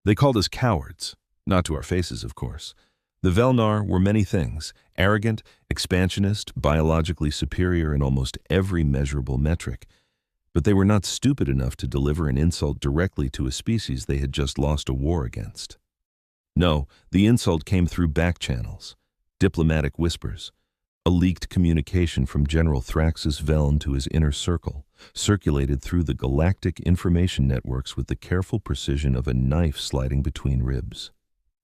They called us cowards, not to our faces, of course. The Velnar were many things: arrogant, expansionist, biologically superior in almost every measurable metric. But they were not stupid enough to deliver an insult directly to a species they had just lost a war against. No, the insult came through back channels, diplomatic whispers. A leaked communication from General Thraxus Veln to his inner circle, circulated through the galactic information networks with the careful precision of a knife sliding between ribs.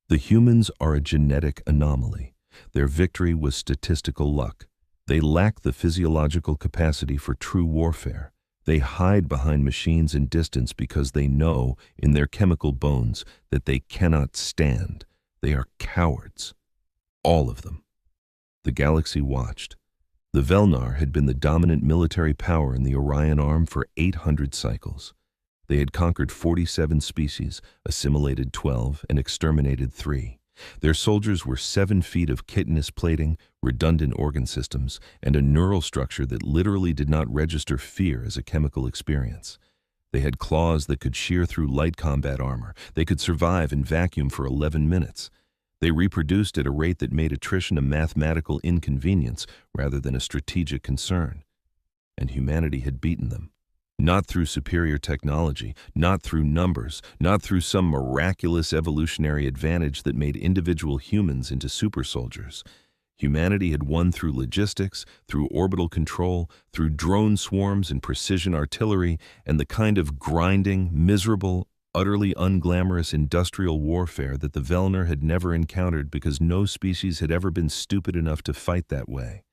The humans are a genetic anomaly. Their victory was statistical luck. They lack the physiological capacity for true warfare. They hide behind machines and distance because they know, in their chemical bones, that they cannot stand. They are cowards. All of them. The galaxy watched. The Velnar had been the dominant military power in the Orion Arm for 800 cycles. They had conquered 47 species, assimilated 12, and exterminated 3. Their soldiers were 7 feet of chitinous plating, redundant organ systems, and a neural structure that literally did not register fear as a chemical experience. They had claws that could shear through light combat armor. They could survive in vacuum for 11 minutes. They reproduced at a rate that made attrition a mathematical inconvenience rather than a strategic concern. And humanity had beaten them. Not through superior technology, not through numbers, not through some miraculous evolutionary advantage that made individual humans into super soldiers. Humanity had won through logistics, through orbital control, through drone swarms and precision artillery, and the kind of grinding, miserable, utterly unglamorous industrial warfare that the Velnar had never encountered because no species had ever been stupid enough to fight that way.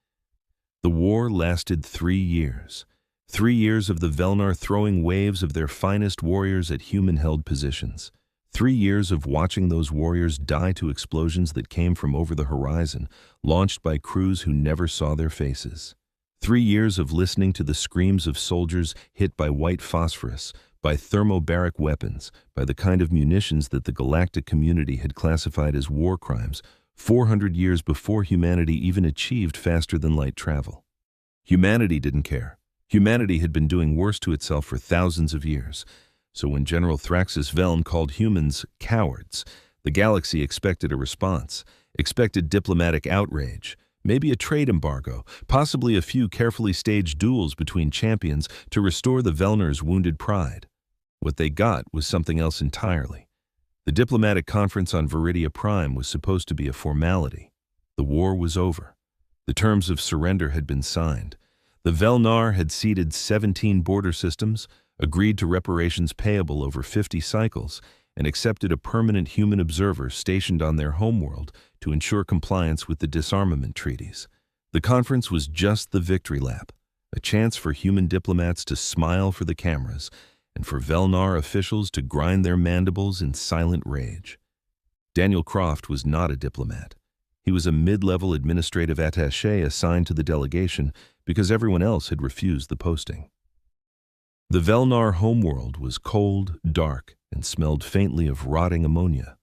The war lasted 3 years. 3 years of the Velnar throwing waves of their finest warriors at human-held positions. 3 years of watching those warriors die to explosions that came from over the horizon, launched by crews who never saw their faces. 3 years of listening to the screams of soldiers hit by white phosphorus, by thermobaric weapons, by the kind of munitions that the galactic community had classified as war crimes, 400 years before humanity even achieved faster-than-light travel. Humanity didn't care. Humanity had been doing worse to itself for thousands of years. So when General Thraxus Veln called humans cowards, the galaxy expected a response, expected diplomatic outrage, maybe a trade embargo, possibly a few carefully staged duels between champions to restore the Velnar's wounded pride. What they got was something else entirely. The diplomatic conference on Viridia Prime was supposed to be a formality. The war was over. The terms of surrender had been signed. The Velnar had ceded 17 border systems, agreed to reparations payable over 50 cycles, and accepted a permanent human observer stationed on their homeworld to ensure compliance with the disarmament treaties. The conference was just the victory lap, a chance for human diplomats to smile for the cameras and for Velnar officials to grind their mandibles in silent rage. Daniel Croft was not a diplomat. He was a mid-level administrative attaché assigned to the delegation because everyone else had refused the posting. The Velnar homeworld was cold, dark, and smelled faintly of rotting ammonia.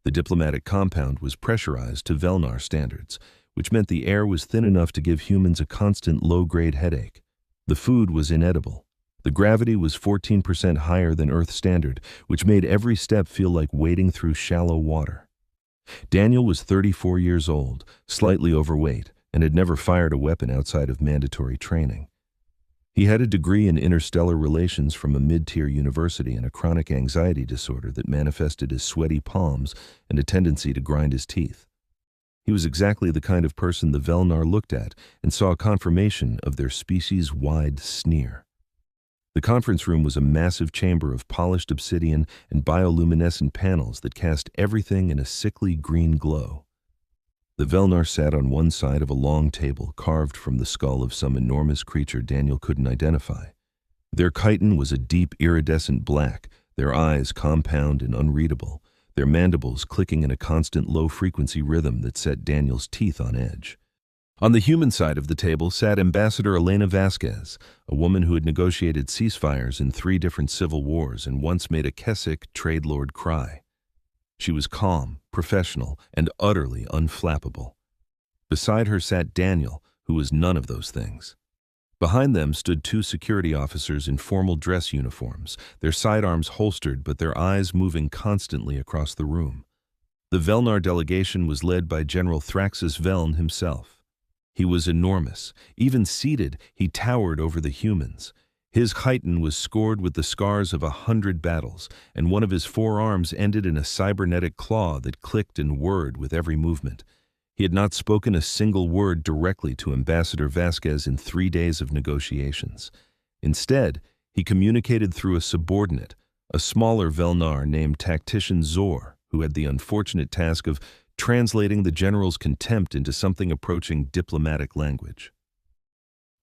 The diplomatic compound was pressurized to Velnar standards, which meant the air was thin enough to give humans a constant low-grade headache. The food was inedible. The gravity was 14% higher than Earth standard, which made every step feel like wading through shallow water. Daniel was 34 years old, slightly overweight, and had never fired a weapon outside of mandatory training. He had a degree in interstellar relations from a mid-tier university and a chronic anxiety disorder that manifested as sweaty palms and a tendency to grind his teeth. He was exactly the kind of person the Velnar looked at and saw a confirmation of their species-wide sneer. The conference room was a massive chamber of polished obsidian and bioluminescent panels that cast everything in a sickly green glow. The Velnar sat on one side of a long table carved from the skull of some enormous creature Daniel couldn't identify. Their chitin was a deep iridescent black, their eyes compound and unreadable, their mandibles clicking in a constant low-frequency rhythm that set Daniel's teeth on edge. On the human side of the table sat Ambassador Elena Vasquez, a woman who had negotiated ceasefires in 3 different civil wars and once made a Keswick trade lord cry. She was calm, professional, and utterly unflappable. Beside her sat Daniel, who was none of those things. Behind them stood two security officers in formal dress uniforms, their sidearms holstered but their eyes moving constantly across the room. The Velnar delegation was led by General Thraxus Veln himself. He was enormous. Even seated, he towered over the humans. His chitin was scored with the scars of 100 battles, and one of his forearms ended in a cybernetic claw that clicked and whirred with every movement. He had not spoken a single word directly to Ambassador Vasquez in 3 days of negotiations. Instead, he communicated through a subordinate, a smaller Velnar named Tactician Zor, who had the unfortunate task of translating the general's contempt into something approaching diplomatic language.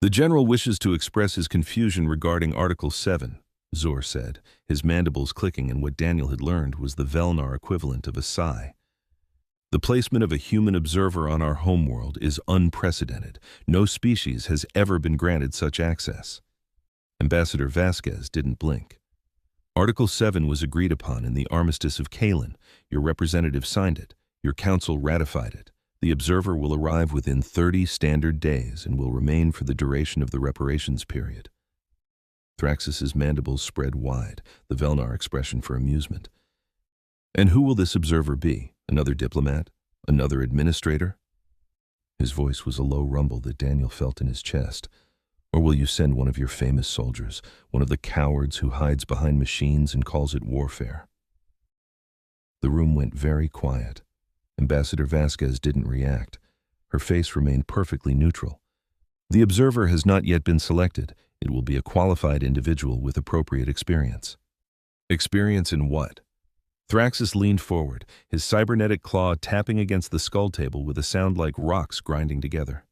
"The general wishes to express his confusion regarding Article 7, Zor said, his mandibles clicking in what Daniel had learned was the Velnar equivalent of a sigh. "The placement of a human observer on our homeworld is unprecedented. No species has ever been granted such access." Ambassador Vasquez didn't blink. "Article 7 was agreed upon in the Armistice of Kalen. Your representative signed it. Your council ratified it. The observer will arrive within 30 standard days and will remain for the duration of the reparations period." Thraxus's mandibles spread wide, the Velnar expression for amusement. "And who will this observer be? Another diplomat? Another administrator?" His voice was a low rumble that Daniel felt in his chest. "Or will you send one of your famous soldiers, one of the cowards who hides behind machines and calls it warfare?" The room went very quiet. Ambassador Vasquez didn't react. Her face remained perfectly neutral. "The observer has not yet been selected. It will be a qualified individual with appropriate experience." "Experience in what?" Thraxus leaned forward, his cybernetic claw tapping against the skull table with a sound like rocks grinding together.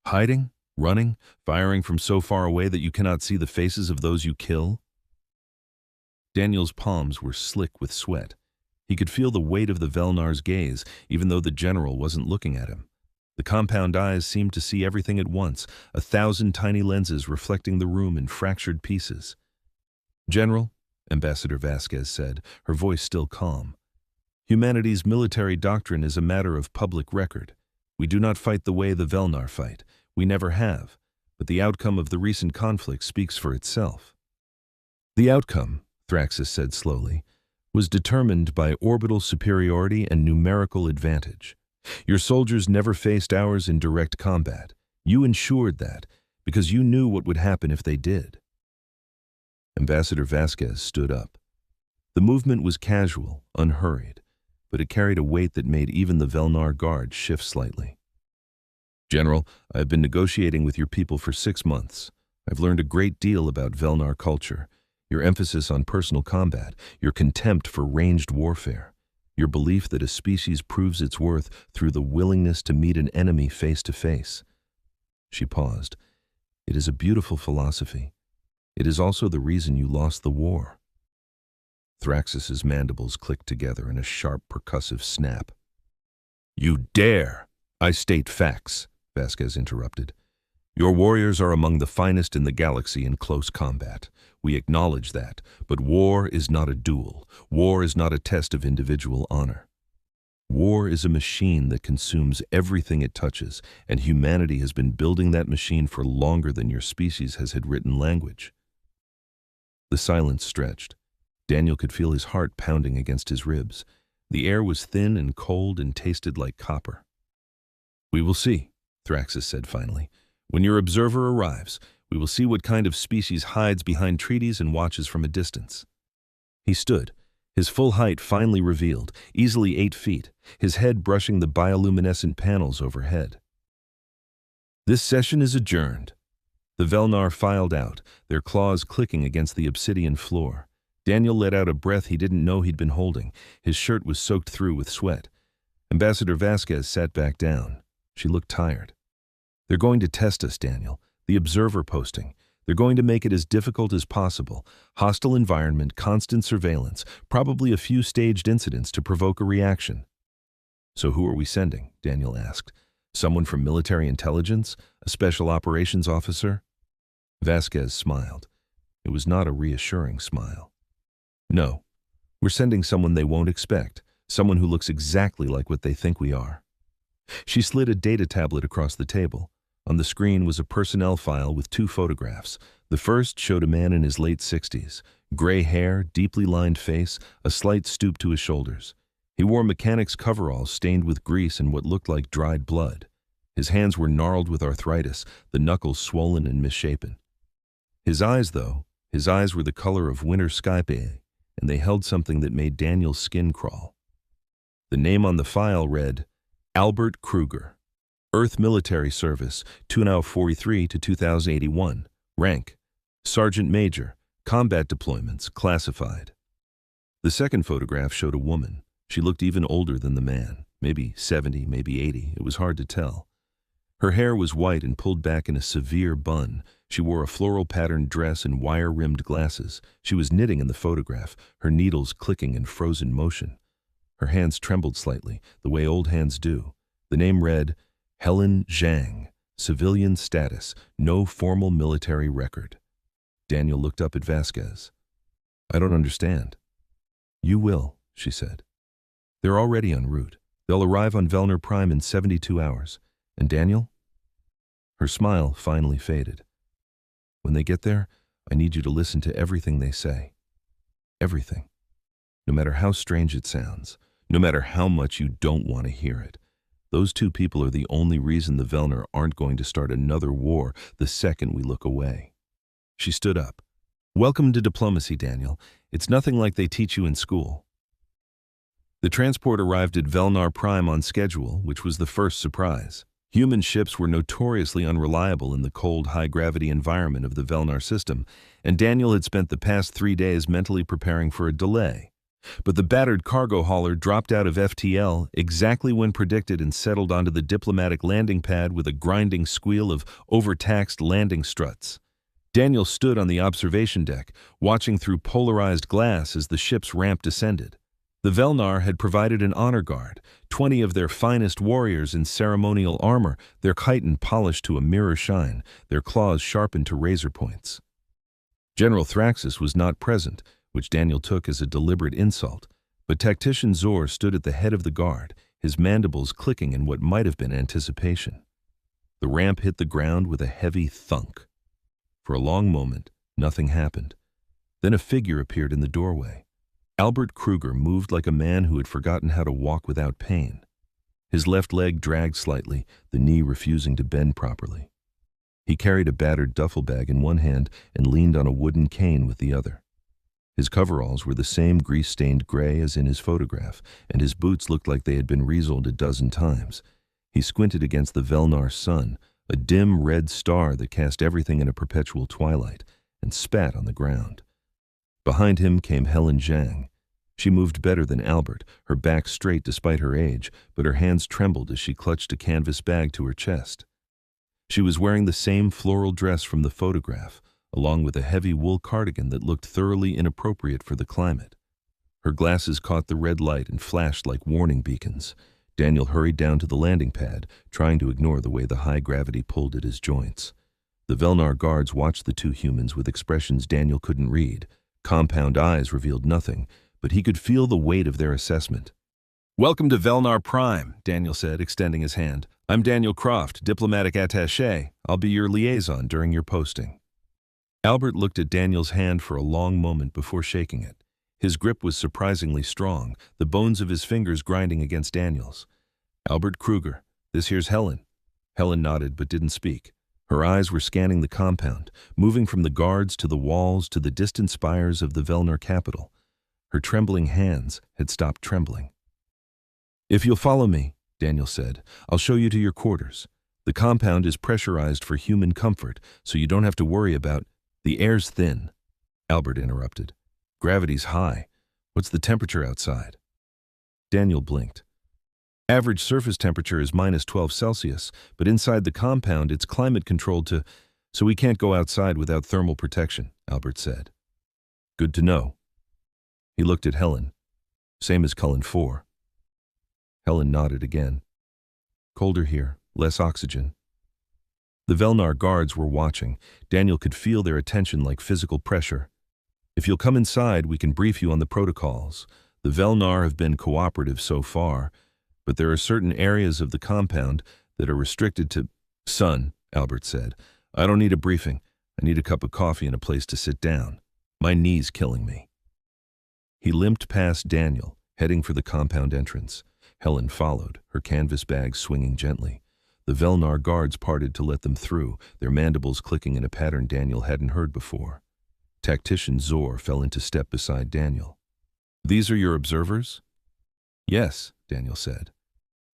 "Hiding? Running? Firing from so far away that you cannot see the faces of those you kill?" Daniel's palms were slick with sweat. He could feel the weight of the Velnar's gaze, even though the general wasn't looking at him. The compound eyes seemed to see everything at once, 1,000 tiny lenses reflecting the room in fractured pieces. "General," Ambassador Vasquez said, her voice still calm, "humanity's military doctrine is a matter of public record. We do not fight the way the Velnar fight. We never have. But the outcome of the recent conflict speaks for itself." "The outcome," Thraxus said slowly, "was determined by orbital superiority and numerical advantage. Your soldiers never faced ours in direct combat. You ensured that, because you knew what would happen if they did." Ambassador Vasquez stood up. The movement was casual, unhurried, but it carried a weight that made even the Velnar guard shift slightly. "General, I have been negotiating with your people for 6 months. I've learned a great deal about Velnar culture. Your emphasis on personal combat, your contempt for ranged warfare, your belief that a species proves its worth through the willingness to meet an enemy face to face." She paused. "It is a beautiful philosophy. It is also the reason you lost the war." Thraxus's mandibles clicked together in a sharp, percussive snap. "You dare! I state facts," Vasquez interrupted. "Your warriors are among the finest in the galaxy in close combat. We acknowledge that, but war is not a duel. War is not a test of individual honor. War is a machine that consumes everything it touches, and humanity has been building that machine for longer than your species has had written language." The silence stretched. Daniel could feel his heart pounding against his ribs. The air was thin and cold and tasted like copper. "We will see," Thraxus said finally. "When your observer arrives, we will see what kind of species hides behind treaties and watches from a distance." He stood, his full height finely revealed, easily 8 feet, his head brushing the bioluminescent panels overhead. "This session is adjourned." The Velnar filed out, their claws clicking against the obsidian floor. Daniel let out a breath he didn't know he'd been holding. His shirt was soaked through with sweat. Ambassador Vasquez sat back down. She looked tired. "They're going to test us, Daniel. The observer posting. They're going to make it as difficult as possible. Hostile environment, constant surveillance, probably a few staged incidents to provoke a reaction." "So who are we sending?" Daniel asked. "Someone from military intelligence? A special operations officer?" Vasquez smiled. It was not a reassuring smile. "No, we're sending someone they won't expect, someone who looks exactly like what they think we are." She slid a data tablet across the table. On the screen was a personnel file with two photographs. The first showed a man in his late 60s, gray hair, deeply lined face, a slight stoop to his shoulders. He wore mechanic's coveralls stained with grease and what looked like dried blood. His hands were gnarled with arthritis, the knuckles swollen and misshapen. His eyes were the color of winter skype, and they held something that made Daniel's skin crawl. The name on the file read, Albert Kruger, Earth Military Service, 2043 to 2081. Rank, Sergeant Major, Combat Deployments, Classified. The second photograph showed a woman. She looked even older than the man, maybe 70, maybe 80. It was hard to tell. Her hair was white and pulled back in a severe bun. She wore a floral-patterned dress and wire-rimmed glasses. She was knitting in the photograph, her needles clicking in frozen motion. Her hands trembled slightly, the way old hands do. The name read, Helen Zhang, civilian status, no formal military record. Daniel looked up at Vasquez. I don't understand. You will, she said. They're already en route. They'll arrive on Velnar Prime in 72 hours. And Daniel? Her smile finally faded. When they get there, I need you to listen to everything they say. Everything. No matter how strange it sounds, no matter how much you don't want to hear it. Those two people are the only reason the Velnar aren't going to start another war the second we look away. She stood up. Welcome to diplomacy, Daniel. It's nothing like they teach you in school. The transport arrived at Velnar Prime on schedule, which was the first surprise. Human ships were notoriously unreliable in the cold, high-gravity environment of the Velnar system, and Daniel had spent the past 3 days mentally preparing for a delay. But the battered cargo hauler dropped out of FTL exactly when predicted and settled onto the diplomatic landing pad with a grinding squeal of overtaxed landing struts. Daniel stood on the observation deck, watching through polarized glass as the ship's ramp descended. The Velnar had provided an honor guard, 20 of their finest warriors in ceremonial armor, their chitin polished to a mirror shine, their claws sharpened to razor points. General Thraxus was not present, which Daniel took as a deliberate insult, but Tactician Zor stood at the head of the guard, his mandibles clicking in what might have been anticipation. The ramp hit the ground with a heavy thunk. For a long moment, nothing happened. Then a figure appeared in the doorway. Albert Kruger moved like a man who had forgotten how to walk without pain. His left leg dragged slightly, the knee refusing to bend properly. He carried a battered duffel bag in one hand and leaned on a wooden cane with the other. His coveralls were the same grease-stained gray as in his photograph, and his boots looked like they had been resoled a dozen times. He squinted against the Velnar sun, a dim red star that cast everything in a perpetual twilight, and spat on the ground. Behind him came Helen Zhang. She moved better than Albert, her back straight despite her age, but her hands trembled as she clutched a canvas bag to her chest. She was wearing the same floral dress from the photograph, along with a heavy wool cardigan that looked thoroughly inappropriate for the climate. Her glasses caught the red light and flashed like warning beacons. Daniel hurried down to the landing pad, trying to ignore the way the high gravity pulled at his joints. The Velnar guards watched the two humans with expressions Daniel couldn't read. Compound eyes revealed nothing, but he could feel the weight of their assessment. Welcome to Velnar Prime, Daniel said, extending his hand. I'm Daniel Croft, diplomatic attaché. I'll be your liaison during your posting. Albert looked at Daniel's hand for a long moment before shaking it. His grip was surprisingly strong, the bones of his fingers grinding against Daniel's. Albert Kruger, this here's Helen. Helen nodded but didn't speak. Her eyes were scanning the compound, moving from the guards to the walls to the distant spires of the Velnar capital. Her trembling hands had stopped trembling. If you'll follow me, Daniel said, I'll show you to your quarters. The compound is pressurized for human comfort, so you don't have to worry about... The air's thin, Albert interrupted. Gravity's high. What's the temperature outside? Daniel blinked. Average surface temperature is -12 Celsius, but inside the compound it's climate-controlled so we can't go outside without thermal protection, Albert said. Good to know. He looked at Helen. Same as Cullen 4. Helen nodded again. Colder here, less oxygen. The Velnar guards were watching. Daniel could feel their attention like physical pressure. If you'll come inside, we can brief you on the protocols. The Velnar have been cooperative so far, but there are certain areas of the compound that are restricted to... Son, Albert said. "I don't need a briefing. I need a cup of coffee and a place to sit down. My knee's killing me." He limped past Daniel, heading for the compound entrance. Helen followed, her canvas bag swinging gently. The Velnar guards parted to let them through, their mandibles clicking in a pattern Daniel hadn't heard before. Tactician Zor fell into step beside Daniel. "These are your observers?" "Yes," Daniel said.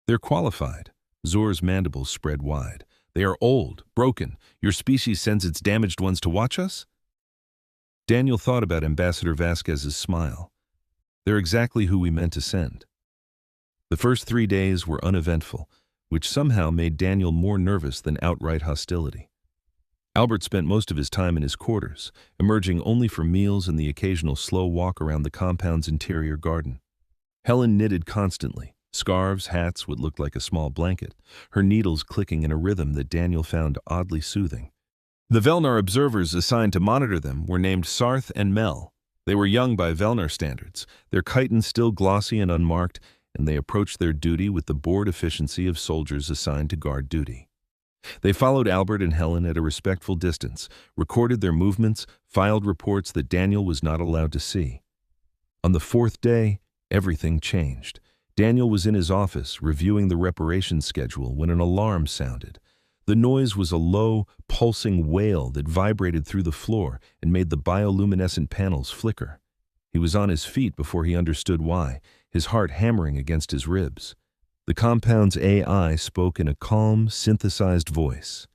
"They're qualified." Zor's mandibles spread wide. "They are old, broken. Your species sends its damaged ones to watch us?" Daniel thought about Ambassador Vasquez's smile. "They're exactly who we meant to send." The first 3 days were uneventful, which somehow made Daniel more nervous than outright hostility. Albert spent most of his time in his quarters, emerging only for meals and the occasional slow walk around the compound's interior garden. Helen knitted constantly, scarves, hats, what looked like a small blanket, her needles clicking in a rhythm that Daniel found oddly soothing. The Velnar observers assigned to monitor them were named Sarth and Mel. They were young by Velnar standards, their chitin still glossy and unmarked, and they approached their duty with the bored efficiency of soldiers assigned to guard duty. They followed Albert and Helen at a respectful distance, recorded their movements, filed reports that Daniel was not allowed to see. On the 4th day, everything changed. Daniel was in his office, reviewing the reparations schedule, when an alarm sounded. The noise was a low, pulsing wail that vibrated through the floor and made the bioluminescent panels flicker. He was on his feet before he understood why, his heart hammering against his ribs. The compound's AI spoke in a calm, synthesized voice.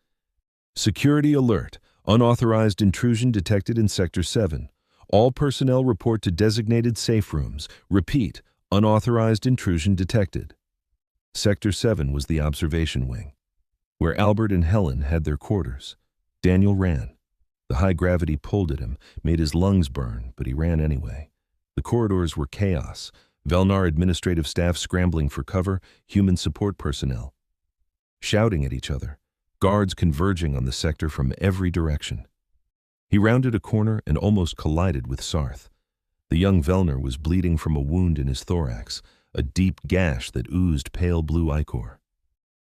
"Security alert. Unauthorized intrusion detected in Sector 7. All personnel report to designated safe rooms. Repeat, unauthorized intrusion detected." Sector 7 was the observation wing, where Albert and Helen had their quarters. Daniel ran. The high gravity pulled at him, made his lungs burn, but he ran anyway. The corridors were chaos. Velnar administrative staff scrambling for cover, human support personnel shouting at each other, guards converging on the sector from every direction. He rounded a corner and almost collided with Sarth. The young Velnar was bleeding from a wound in his thorax, a deep gash that oozed pale blue ichor.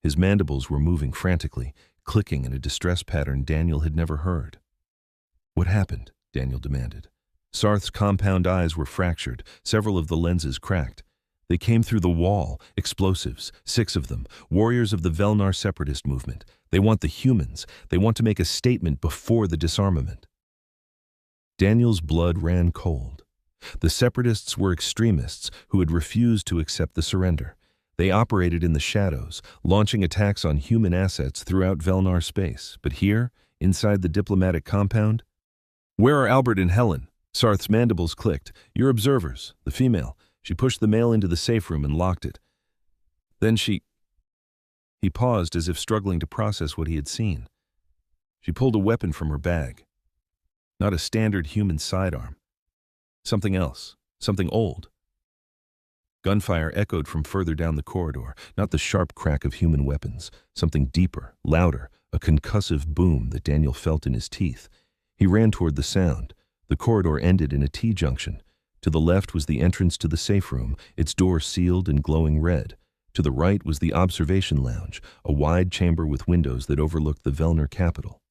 His mandibles were moving frantically, clicking in a distress pattern Daniel had never heard. "What happened?" Daniel demanded. Sarth's compound eyes were fractured, several of the lenses cracked. "They came through the wall, explosives, 6 of them, warriors of the Velnar separatist movement. They want the humans. They want to make a statement before the disarmament." Daniel's blood ran cold. The separatists were extremists who had refused to accept the surrender. They operated in the shadows, launching attacks on human assets throughout Velnar space. But here, inside the diplomatic compound, "Where are Albert and Helen?" Sarth's mandibles clicked. "Your observers, the female." She pushed the male into the safe room and locked it. Then He paused as if struggling to process what he had seen. She pulled a weapon from her bag. Not a standard human sidearm. Something else. Something old. Gunfire echoed from further down the corridor, not the sharp crack of human weapons. Something deeper, louder, a concussive boom that Daniel felt in his teeth. He ran toward the sound. The corridor ended in a T-junction. To the left was the entrance to the safe room, its door sealed and glowing red. To the right was the observation lounge, a wide chamber with windows that overlooked the Velnar capital.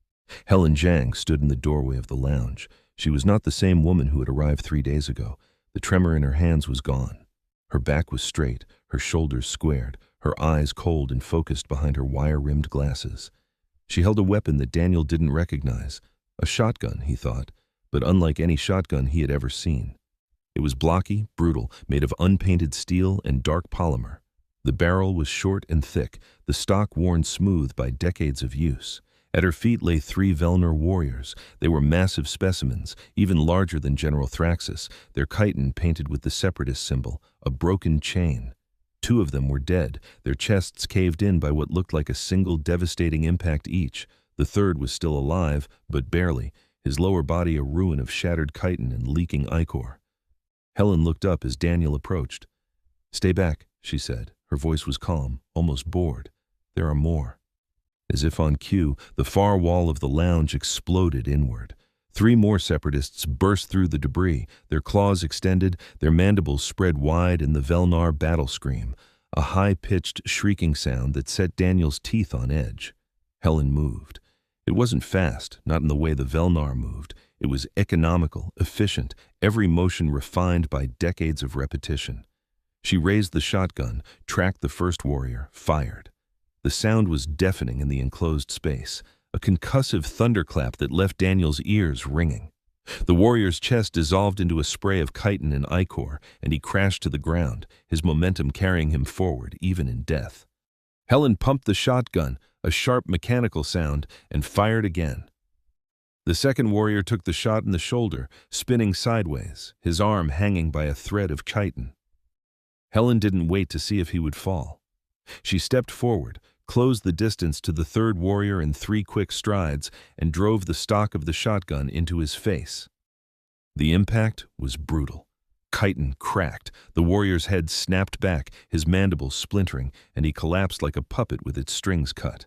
Helen Zhang stood in the doorway of the lounge. She was not the same woman who had arrived 3 days ago. The tremor in her hands was gone. Her back was straight, her shoulders squared, her eyes cold and focused behind her wire-rimmed glasses. She held a weapon that Daniel didn't recognize. A shotgun, he thought, but unlike any shotgun he had ever seen. It was blocky, brutal, made of unpainted steel and dark polymer. The barrel was short and thick, the stock worn smooth by decades of use. At her feet lay 3 Velnar warriors. They were massive specimens, even larger than General Thraxus, their chitin painted with the separatist symbol, a broken chain. 2 of them were dead, their chests caved in by what looked like a single devastating impact each. The third was still alive, but barely, his lower body a ruin of shattered chitin and leaking ichor. Helen looked up as Daniel approached. "Stay back," she said. Her voice was calm, almost bored. "There are more." As if on cue, the far wall of the lounge exploded inward. 3 more separatists burst through the debris, their claws extended, their mandibles spread wide in the Velnar battle scream, a high-pitched, shrieking sound that set Daniel's teeth on edge. Helen moved. It wasn't fast, not in the way the Velnar moved. It was economical, efficient, every motion refined by decades of repetition. She raised the shotgun, tracked the first warrior, fired. The sound was deafening in the enclosed space, a concussive thunderclap that left Daniel's ears ringing. The warrior's chest dissolved into a spray of chitin and ichor, and he crashed to the ground, his momentum carrying him forward, even in death. Helen pumped the shotgun, a sharp mechanical sound, and fired again. The second warrior took the shot in the shoulder, spinning sideways, his arm hanging by a thread of chitin. Helen didn't wait to see if he would fall. She stepped forward, closed the distance to the third warrior in 3 quick strides, and drove the stock of the shotgun into his face. The impact was brutal. Chitin cracked, the warrior's head snapped back, his mandibles splintering, and he collapsed like a puppet with its strings cut.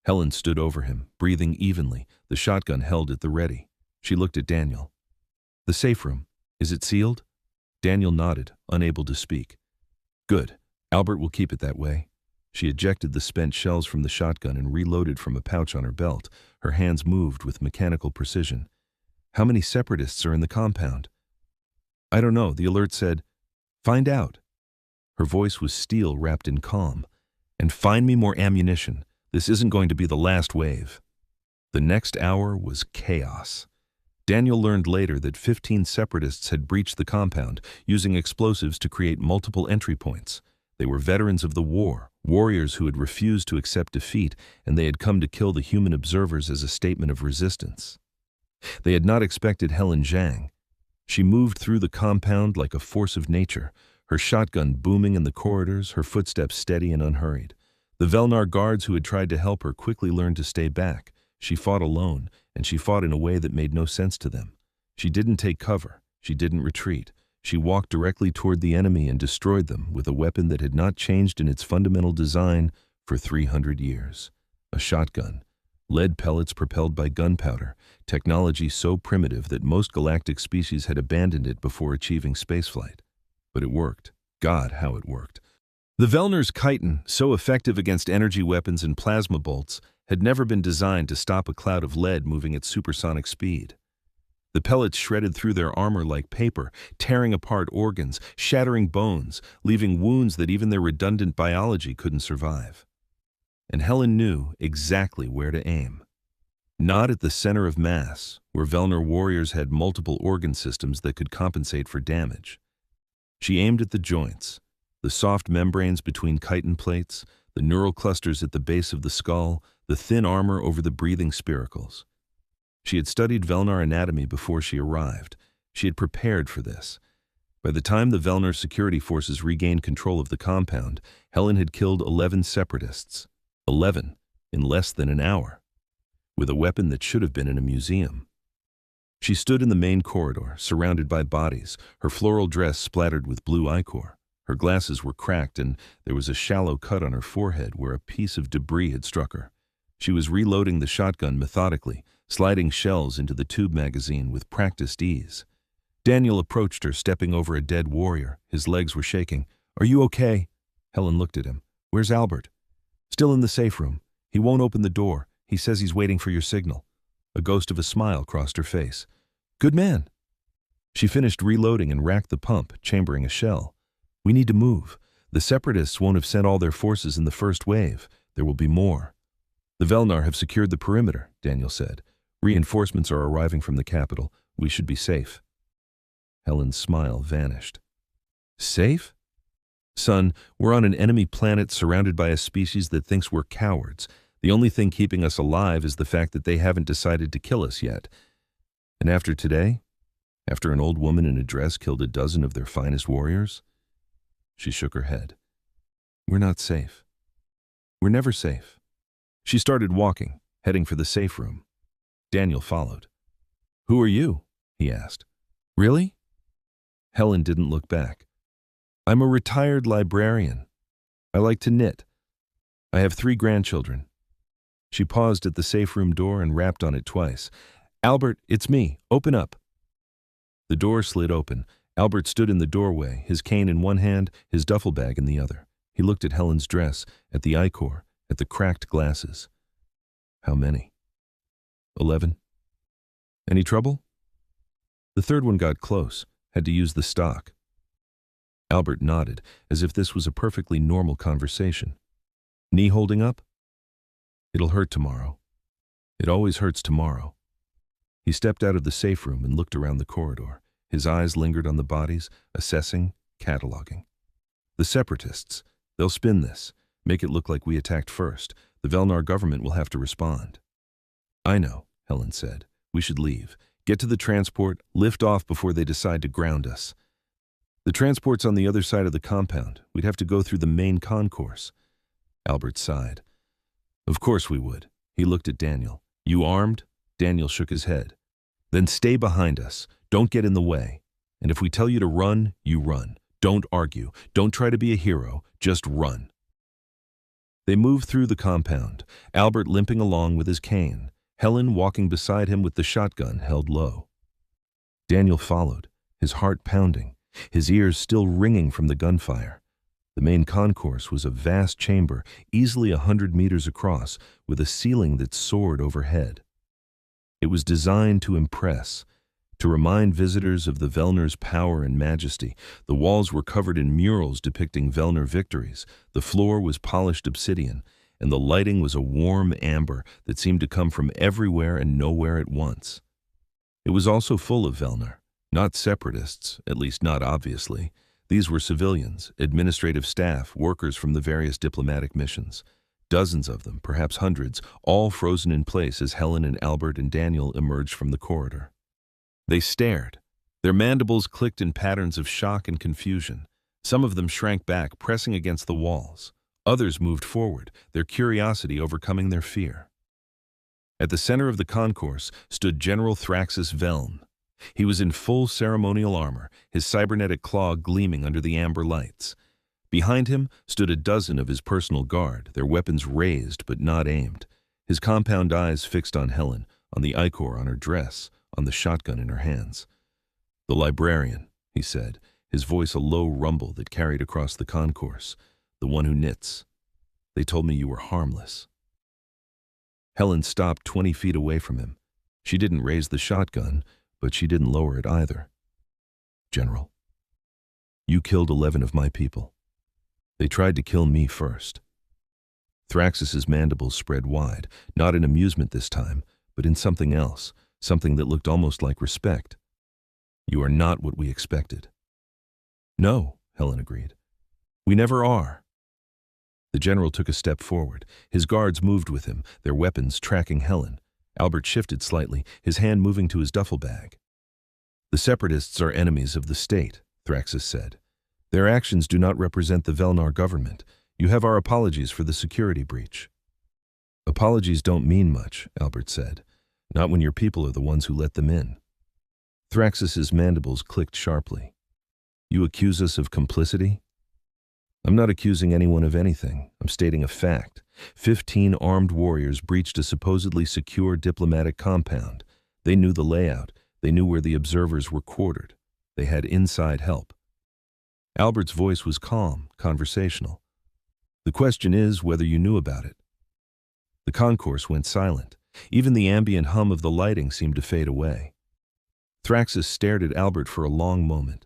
Helen stood over him, breathing evenly, the shotgun held at the ready. She looked at Daniel. "The safe room, is it sealed?" Daniel nodded, unable to speak. "Good. Albert will keep it that way." She ejected the spent shells from the shotgun and reloaded from a pouch on her belt. Her hands moved with mechanical precision. "How many separatists are in the compound?" "I don't know," the alert said. "Find out." Her voice was steel wrapped in calm. "And find me more ammunition. This isn't going to be the last wave." The next hour was chaos. Daniel learned later that 15 separatists had breached the compound, using explosives to create multiple entry points. They were veterans of the war, warriors who had refused to accept defeat, and they had come to kill the human observers as a statement of resistance. They had not expected Helen Zhang. She moved through the compound like a force of nature, her shotgun booming in the corridors, her footsteps steady and unhurried. The Velnar guards who had tried to help her quickly learned to stay back. She fought alone, and she fought in a way that made no sense to them. She didn't take cover. She didn't retreat. She walked directly toward the enemy and destroyed them with a weapon that had not changed in its fundamental design for 300 years. A shotgun. Lead pellets propelled by gunpowder, technology so primitive that most galactic species had abandoned it before achieving spaceflight. But it worked. God, how it worked. The Velnar's chitin, so effective against energy weapons and plasma bolts, had never been designed to stop a cloud of lead moving at supersonic speed. The pellets shredded through their armor like paper, tearing apart organs, shattering bones, leaving wounds that even their redundant biology couldn't survive. And Helen knew exactly where to aim. Not at the center of mass, where Velnar warriors had multiple organ systems that could compensate for damage. She aimed at the joints, the soft membranes between chitin plates, the neural clusters at the base of the skull, the thin armor over the breathing spiracles. She had studied Velnar anatomy before she arrived. She had prepared for this. By the time the Velnar security forces regained control of the compound, Helen had killed 11 separatists. 11 in less than an hour, with a weapon that should have been in a museum. She stood in the main corridor, surrounded by bodies, her floral dress splattered with blue ichor. Her glasses were cracked, and there was a shallow cut on her forehead where a piece of debris had struck her. She was reloading the shotgun methodically, sliding shells into the tube magazine with practiced ease. Daniel approached her, stepping over a dead warrior. His legs were shaking. "Are you okay?" Helen looked at him. "Where's Albert?" "Still in the safe room. He won't open the door. He says he's waiting for your signal." A ghost of a smile crossed her face. "Good man." She finished reloading and racked the pump, chambering a shell. "We need to move. The separatists won't have sent all their forces in the first wave. There will be more." "The Velnar have secured the perimeter," Daniel said. "Reinforcements are arriving from the capital. We should be safe." Helen's smile vanished. "Safe? Son, we're on an enemy planet surrounded by a species that thinks we're cowards. The only thing keeping us alive is the fact that they haven't decided to kill us yet. And after today, after an old woman in a dress killed a dozen of their finest warriors?" She shook her head. "We're not safe. We're never safe." She started walking, heading for the safe room. Daniel followed. "Who are you?" he asked. "Really?" Helen didn't look back. "I'm a retired librarian. I like to knit. I have 3 grandchildren." She paused at the safe room door and rapped on it twice. "Albert, it's me. Open up." The door slid open. Albert stood in the doorway, his cane in one hand, his duffel bag in the other. He looked at Helen's dress, at the ichor, at the cracked glasses. How many? 11. Any trouble? The third one got close, had to use the stock. Albert nodded, as if this was a perfectly normal conversation. Knee holding up? It'll hurt tomorrow. It always hurts tomorrow. He stepped out of the safe room and looked around the corridor. His eyes lingered on the bodies, assessing, cataloging. The separatists. They'll spin this, make it look like we attacked first. The Velnar government will have to respond. I know, Helen said. We should leave. Get to the transport, lift off before they decide to ground us. The transport's on the other side of the compound. We'd have to go through the main concourse. Albert sighed. Of course we would. He looked at Daniel. You armed? Daniel shook his head. Then stay behind us. Don't get in the way. And if we tell you to run, you run. Don't argue. Don't try to be a hero. Just run. They moved through the compound, Albert limping along with his cane, Helen walking beside him with the shotgun held low. Daniel followed, his heart pounding, his ears still ringing from the gunfire. The main concourse was a vast chamber, easily 100 meters across, with a ceiling that soared overhead. It was designed to impress, to remind visitors of the Velnar's power and majesty. The walls were covered in murals depicting Velnar victories, the floor was polished obsidian, and the lighting was a warm amber that seemed to come from everywhere and nowhere at once. It was also full of Velnar, not separatists, at least not obviously. These were civilians, administrative staff, workers from the various diplomatic missions. Dozens of them, perhaps hundreds, all frozen in place as Helen and Albert and Daniel emerged from the corridor. They stared. Their mandibles clicked in patterns of shock and confusion. Some of them shrank back, pressing against the walls. Others moved forward, their curiosity overcoming their fear. At the center of the concourse stood General Thraxus Veln. He was in full ceremonial armor, his cybernetic claw gleaming under the amber lights. Behind him stood a dozen of his personal guard, their weapons raised but not aimed. His compound eyes fixed on Helen, on the ichor on her dress, on the shotgun in her hands. The librarian, he said, his voice a low rumble that carried across the concourse. The one who knits. They told me you were harmless. Helen stopped 20 feet away from him. She didn't raise the shotgun, but she didn't lower it either. General, you killed 11 of my people. They tried to kill me first. Thraxus's mandibles spread wide, not in amusement this time, but in something else, something that looked almost like respect. You are not what we expected. No, Helen agreed. We never are. The general took a step forward. His guards moved with him, their weapons tracking Helen. Albert shifted slightly, his hand moving to his duffel bag. The separatists are enemies of the state, Thraxus said. Their actions do not represent the Velnar government. You have our apologies for the security breach. Apologies don't mean much, Albert said. Not when your people are the ones who let them in. Thraxus's mandibles clicked sharply. You accuse us of complicity? I'm not accusing anyone of anything. I'm stating a fact. 15 armed warriors breached a supposedly secure diplomatic compound. They knew the layout. They knew where the observers were quartered. They had inside help. Albert's voice was calm, conversational. The question is whether you knew about it. The concourse went silent. Even the ambient hum of the lighting seemed to fade away. Thraxus stared at Albert for a long moment.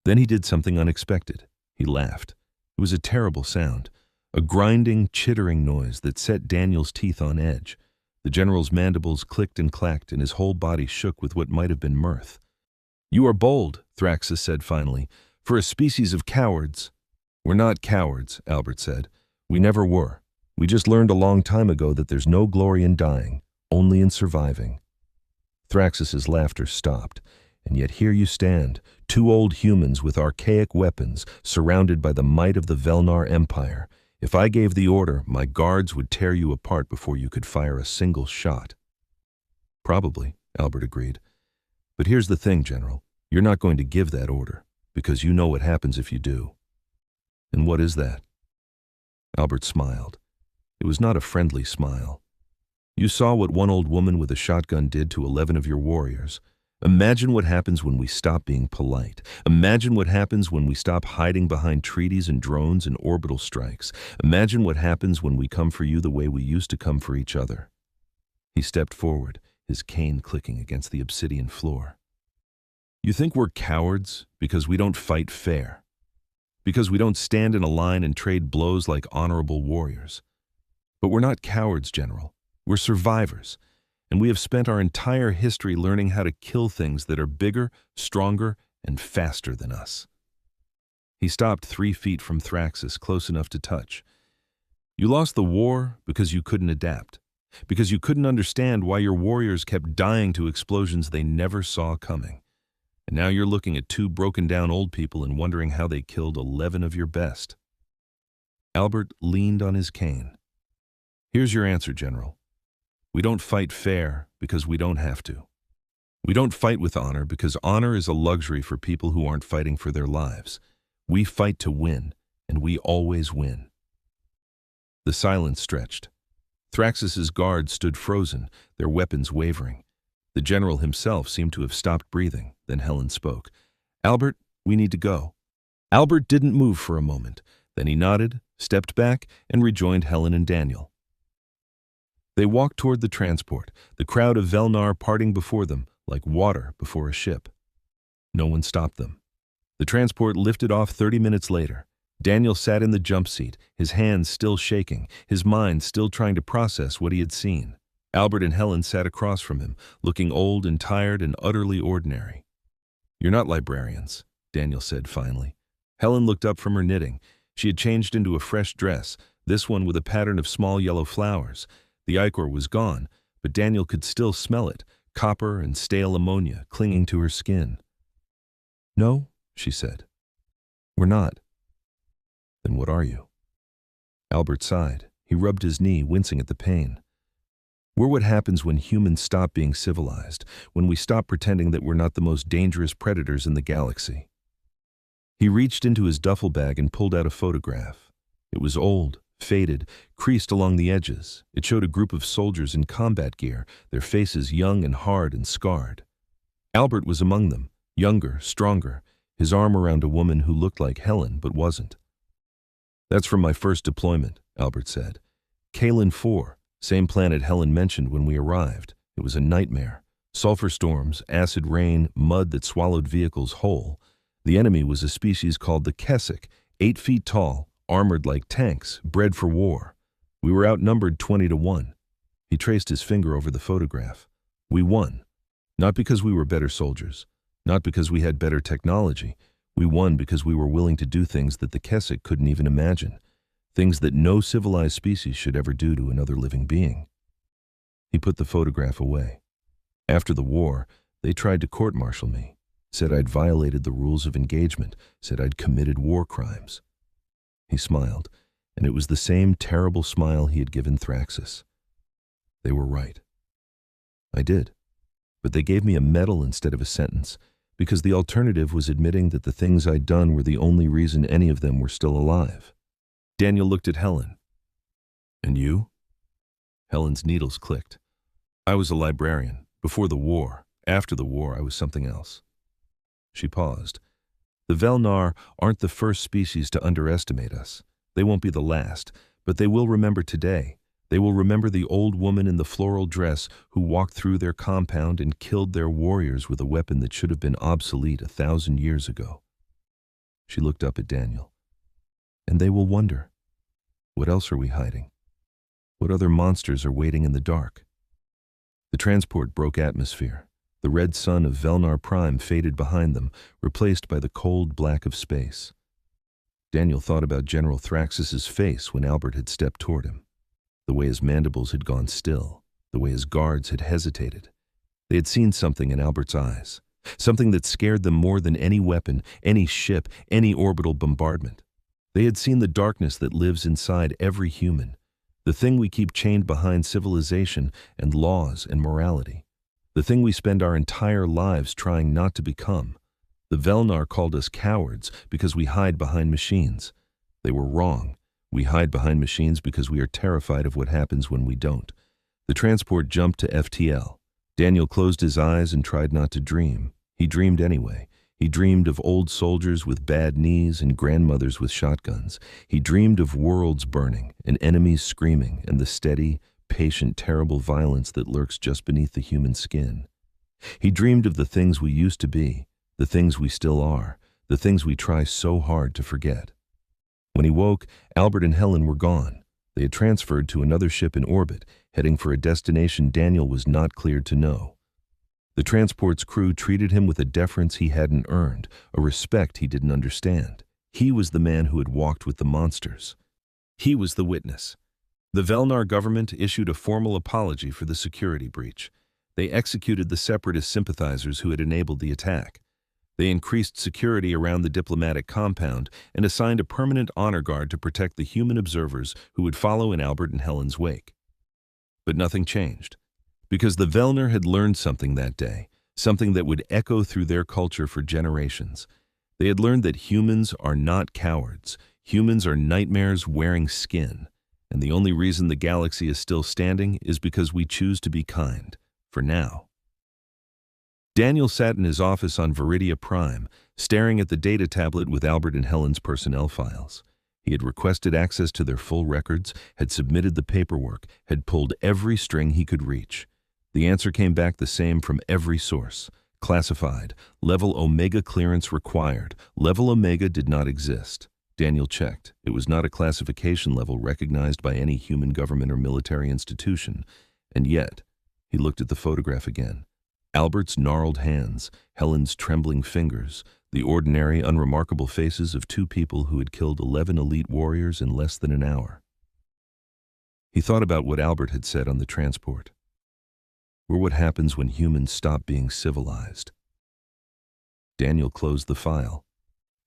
Then he did something unexpected. He laughed. It was a terrible sound, a grinding, chittering noise that set Daniel's teeth on edge. The general's mandibles clicked and clacked, and his whole body shook with what might have been mirth. You are bold, Thraxus said finally, for a species of cowards. We're not cowards, Albert said. We never were. We just learned a long time ago that there's no glory in dying, only in surviving. Thraxus's laughter stopped. And yet here you stand, two old humans with archaic weapons, surrounded by the might of the Velnar Empire. If I gave the order, my guards would tear you apart before you could fire a single shot. Probably, Albert agreed. But here's the thing, General. You're not going to give that order, because you know what happens if you do. And what is that? Albert smiled. It was not a friendly smile. You saw what one old woman with a shotgun did to 11 of your warriors. Imagine what happens when we stop being polite. Imagine what happens when we stop hiding behind treaties and drones and orbital strikes. Imagine what happens when we come for you the way we used to come for each other. He stepped forward, his cane clicking against the obsidian floor. You think we're cowards because we don't fight fair, because we don't stand in a line and trade blows like honorable warriors. But we're not cowards, General. We're survivors, and we have spent our entire history learning how to kill things that are bigger, stronger, and faster than us. He stopped 3 feet from Thraxus, close enough to touch. You lost the war because you couldn't adapt, because you couldn't understand why your warriors kept dying to explosions they never saw coming. And now you're looking at 2 broken-down old people and wondering how they killed 11 of your best. Albert leaned on his cane. Here's your answer, General. We don't fight fair because we don't have to. We don't fight with honor because honor is a luxury for people who aren't fighting for their lives. We fight to win, and we always win. The silence stretched. Thraxus's guards stood frozen, their weapons wavering. The general himself seemed to have stopped breathing. Then Helen spoke. Albert, we need to go. Albert didn't move for a moment. Then he nodded, stepped back, and rejoined Helen and Daniel. They walked toward the transport, the crowd of Velnar parting before them, like water before a ship. No one stopped them. The transport lifted off 30 minutes later. Daniel sat in the jump seat, his hands still shaking, his mind still trying to process what he had seen. Albert and Helen sat across from him, looking old and tired and utterly ordinary. You're not librarians, Daniel said finally. Helen looked up from her knitting. She had changed into a fresh dress, this one with a pattern of small yellow flowers. The ichor was gone, but Daniel could still smell it, copper and stale ammonia clinging to her skin. No, she said. We're not. Then what are you? Albert sighed. He rubbed his knee, wincing at the pain. We're what happens when humans stop being civilized, when we stop pretending that we're not the most dangerous predators in the galaxy. He reached into his duffel bag and pulled out a photograph. It was old, faded, creased along the edges. It showed a group of soldiers in combat gear, their faces young and hard and scarred. Albert was among them, younger, stronger, his arm around a woman who looked like Helen but wasn't. That's from my first deployment, Albert said. Kalen 4, same planet Helen mentioned when we arrived. It was a nightmare. Sulfur storms, acid rain, mud that swallowed vehicles whole. The enemy was a species called the Keswick, 8 feet tall, armored like tanks, bred for war. We were outnumbered 20-1. He traced his finger over the photograph. We won. Not because we were better soldiers. Not because we had better technology. We won because we were willing to do things that the Keswick couldn't even imagine. Things that no civilized species should ever do to another living being. He put the photograph away. After the war, they tried to court-martial me. Said I'd violated the rules of engagement. Said I'd committed war crimes. He smiled, and it was the same terrible smile he had given Thraxus. They were right. I did. But they gave me a medal instead of a sentence, because the alternative was admitting that the things I'd done were the only reason any of them were still alive. Daniel looked at Helen. And you? Helen's needles clicked. I was a librarian. Before the war. After the war, I was something else. She paused. The Velnar aren't the first species to underestimate us. They won't be the last, but they will remember today. They will remember the old woman in the floral dress who walked through their compound and killed their warriors with a weapon that should have been obsolete 1,000 years ago. She looked up at Daniel. And they will wonder, what else are we hiding? What other monsters are waiting in the dark? The transport broke atmosphere. The red sun of Velnar Prime faded behind them, replaced by the cold black of space. Daniel thought about General Thraxus's face when Albert had stepped toward him. The way his mandibles had gone still, the way his guards had hesitated. They had seen something in Albert's eyes, something that scared them more than any weapon, any ship, any orbital bombardment. They had seen the darkness that lives inside every human, the thing we keep chained behind civilization and laws and morality, the thing we spend our entire lives trying not to become. The Velnar called us cowards because we hide behind machines. They were wrong. We hide behind machines because we are terrified of what happens when we don't. The transport jumped to FTL. Daniel closed his eyes and tried not to dream. He dreamed anyway. He dreamed of old soldiers with bad knees and grandmothers with shotguns. He dreamed of worlds burning and enemies screaming and the steady, patient, terrible violence that lurks just beneath the human skin. He dreamed of the things we used to be, the things we still are, the things we try so hard to forget. When he woke, Albert and Helen were gone. They had transferred to another ship in orbit, heading for a destination Daniel was not cleared to know. The transport's crew treated him with a deference he hadn't earned, a respect he didn't understand. He was the man who had walked with the monsters. He was the witness. The Velnar government issued a formal apology for the security breach. They executed the separatist sympathizers who had enabled the attack. They increased security around the diplomatic compound and assigned a permanent honor guard to protect the human observers who would follow in Albert and Helen's wake. But nothing changed, because the Velnar had learned something that day, something that would echo through their culture for generations. They had learned that humans are not cowards. Humans are nightmares wearing skin, and the only reason the galaxy is still standing is because we choose to be kind, for now. Daniel sat in his office on Viridia Prime, staring at the data tablet with Albert and Helen's personnel files. He had requested access to their full records, had submitted the paperwork, had pulled every string he could reach. The answer came back the same from every source. Classified. Level Omega clearance required. Level Omega did not exist. Daniel checked. It was not a classification level recognized by any human government or military institution. And yet, he looked at the photograph again. Albert's gnarled hands, Helen's trembling fingers, the ordinary, unremarkable faces of two people who had killed 11 elite warriors in less than an hour. He thought about what Albert had said on the transport. We're what happens when humans stop being civilized. Daniel closed the file.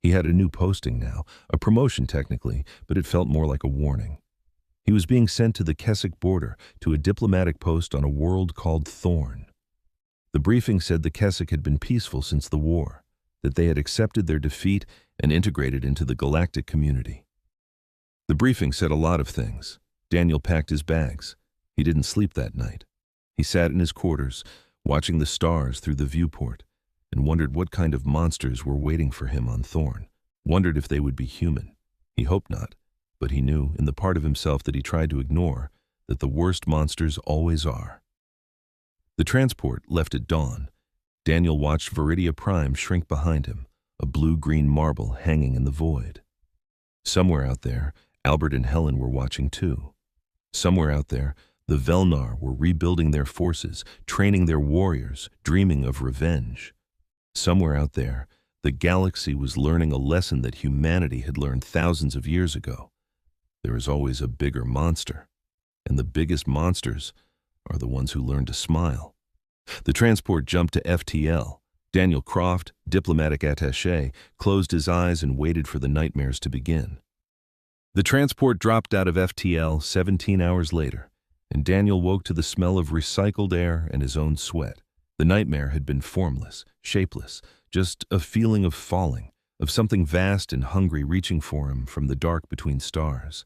He had a new posting now, a promotion technically, but it felt more like a warning. He was being sent to the Keswick border, to a diplomatic post on a world called Thorn. The briefing said the Keswick had been peaceful since the war, that they had accepted their defeat and integrated into the galactic community. The briefing said a lot of things. Daniel packed his bags. He didn't sleep that night. He sat in his quarters, watching the stars through the viewport, and wondered what kind of monsters were waiting for him on Thorn, wondered if they would be human. He hoped not, but he knew, in the part of himself that he tried to ignore, that the worst monsters always are. The transport left at dawn. Daniel watched Viridia Prime shrink behind him, a blue-green marble hanging in the void. Somewhere out there, Albert and Helen were watching too. Somewhere out there, the Velnar were rebuilding their forces, training their warriors, dreaming of revenge. Somewhere out there, the galaxy was learning a lesson that humanity had learned thousands of years ago. There is always a bigger monster, and the biggest monsters are the ones who learn to smile. The transport jumped to FTL. Daniel Croft, diplomatic attaché, closed his eyes and waited for the nightmares to begin. The transport dropped out of FTL 17 hours later, and Daniel woke to the smell of recycled air and his own sweat. The nightmare had been formless, shapeless, just a feeling of falling, of something vast and hungry reaching for him from the dark between stars.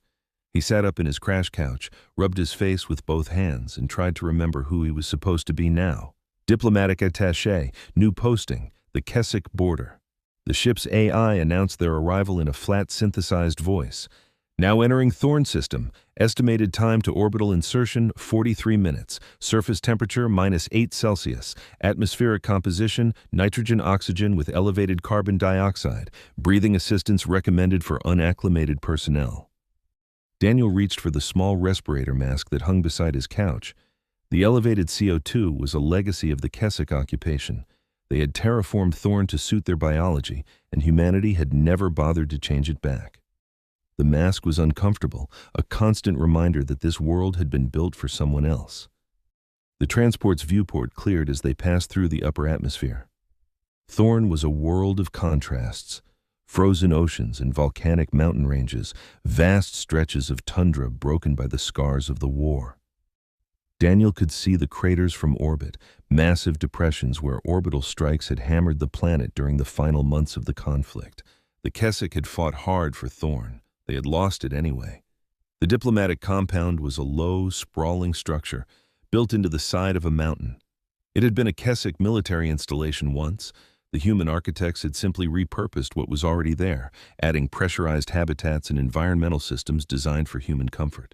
He sat up in his crash couch, rubbed his face with both hands, and tried to remember who he was supposed to be now. Diplomatic attaché, new posting, the Keswick border. The ship's AI announced their arrival in a flat synthesized voice. Now entering Thorn system, estimated time to orbital insertion 43 minutes, surface temperature -8 Celsius, atmospheric composition nitrogen-oxygen with elevated carbon dioxide, breathing assistance recommended for unacclimated personnel. Daniel reached for the small respirator mask that hung beside his couch. The elevated CO2 was a legacy of the Keswick occupation. They had terraformed Thorn to suit their biology, and humanity had never bothered to change it back. The mask was uncomfortable, a constant reminder that this world had been built for someone else. The transport's viewport cleared as they passed through the upper atmosphere. Thorn was a world of contrasts. Frozen oceans and volcanic mountain ranges, vast stretches of tundra broken by the scars of the war. Daniel could see the craters from orbit, massive depressions where orbital strikes had hammered the planet during the final months of the conflict. The Keswick had fought hard for Thorn. They had lost it anyway. The diplomatic compound was a low, sprawling structure, built into the side of a mountain. It had been a Keswick military installation once. The human architects had simply repurposed what was already there, adding pressurized habitats and environmental systems designed for human comfort.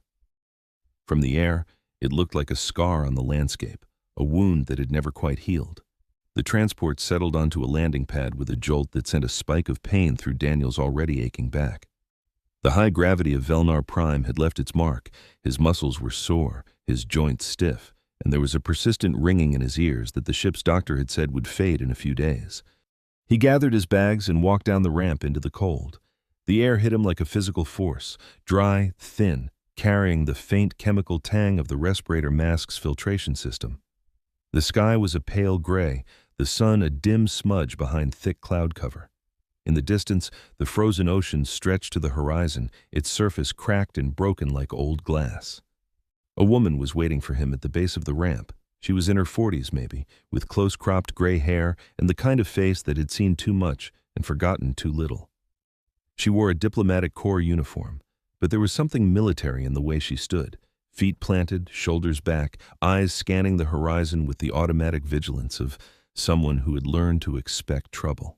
From the air, It looked like a scar on the landscape, a wound that had never quite healed. The transport settled onto a landing pad with a jolt that sent a spike of pain through Daniel's already aching back. The high gravity of Velnar Prime had left its mark. His muscles were sore, his joints stiff, and there was a persistent ringing in his ears that the ship's doctor had said would fade in a few days. He gathered his bags and walked down the ramp into the cold. The air hit him like a physical force, dry, thin, carrying the faint chemical tang of the respirator mask's filtration system. The sky was a pale gray, the sun a dim smudge behind thick cloud cover. In the distance, the frozen ocean stretched to the horizon, its surface cracked and broken like old glass. A woman was waiting for him at the base of the ramp. She was in her 40s maybe, with close-cropped gray hair and the kind of face that had seen too much and forgotten too little. She wore a diplomatic corps uniform, but there was something military in the way she stood, feet planted, shoulders back, eyes scanning the horizon with the automatic vigilance of someone who had learned to expect trouble.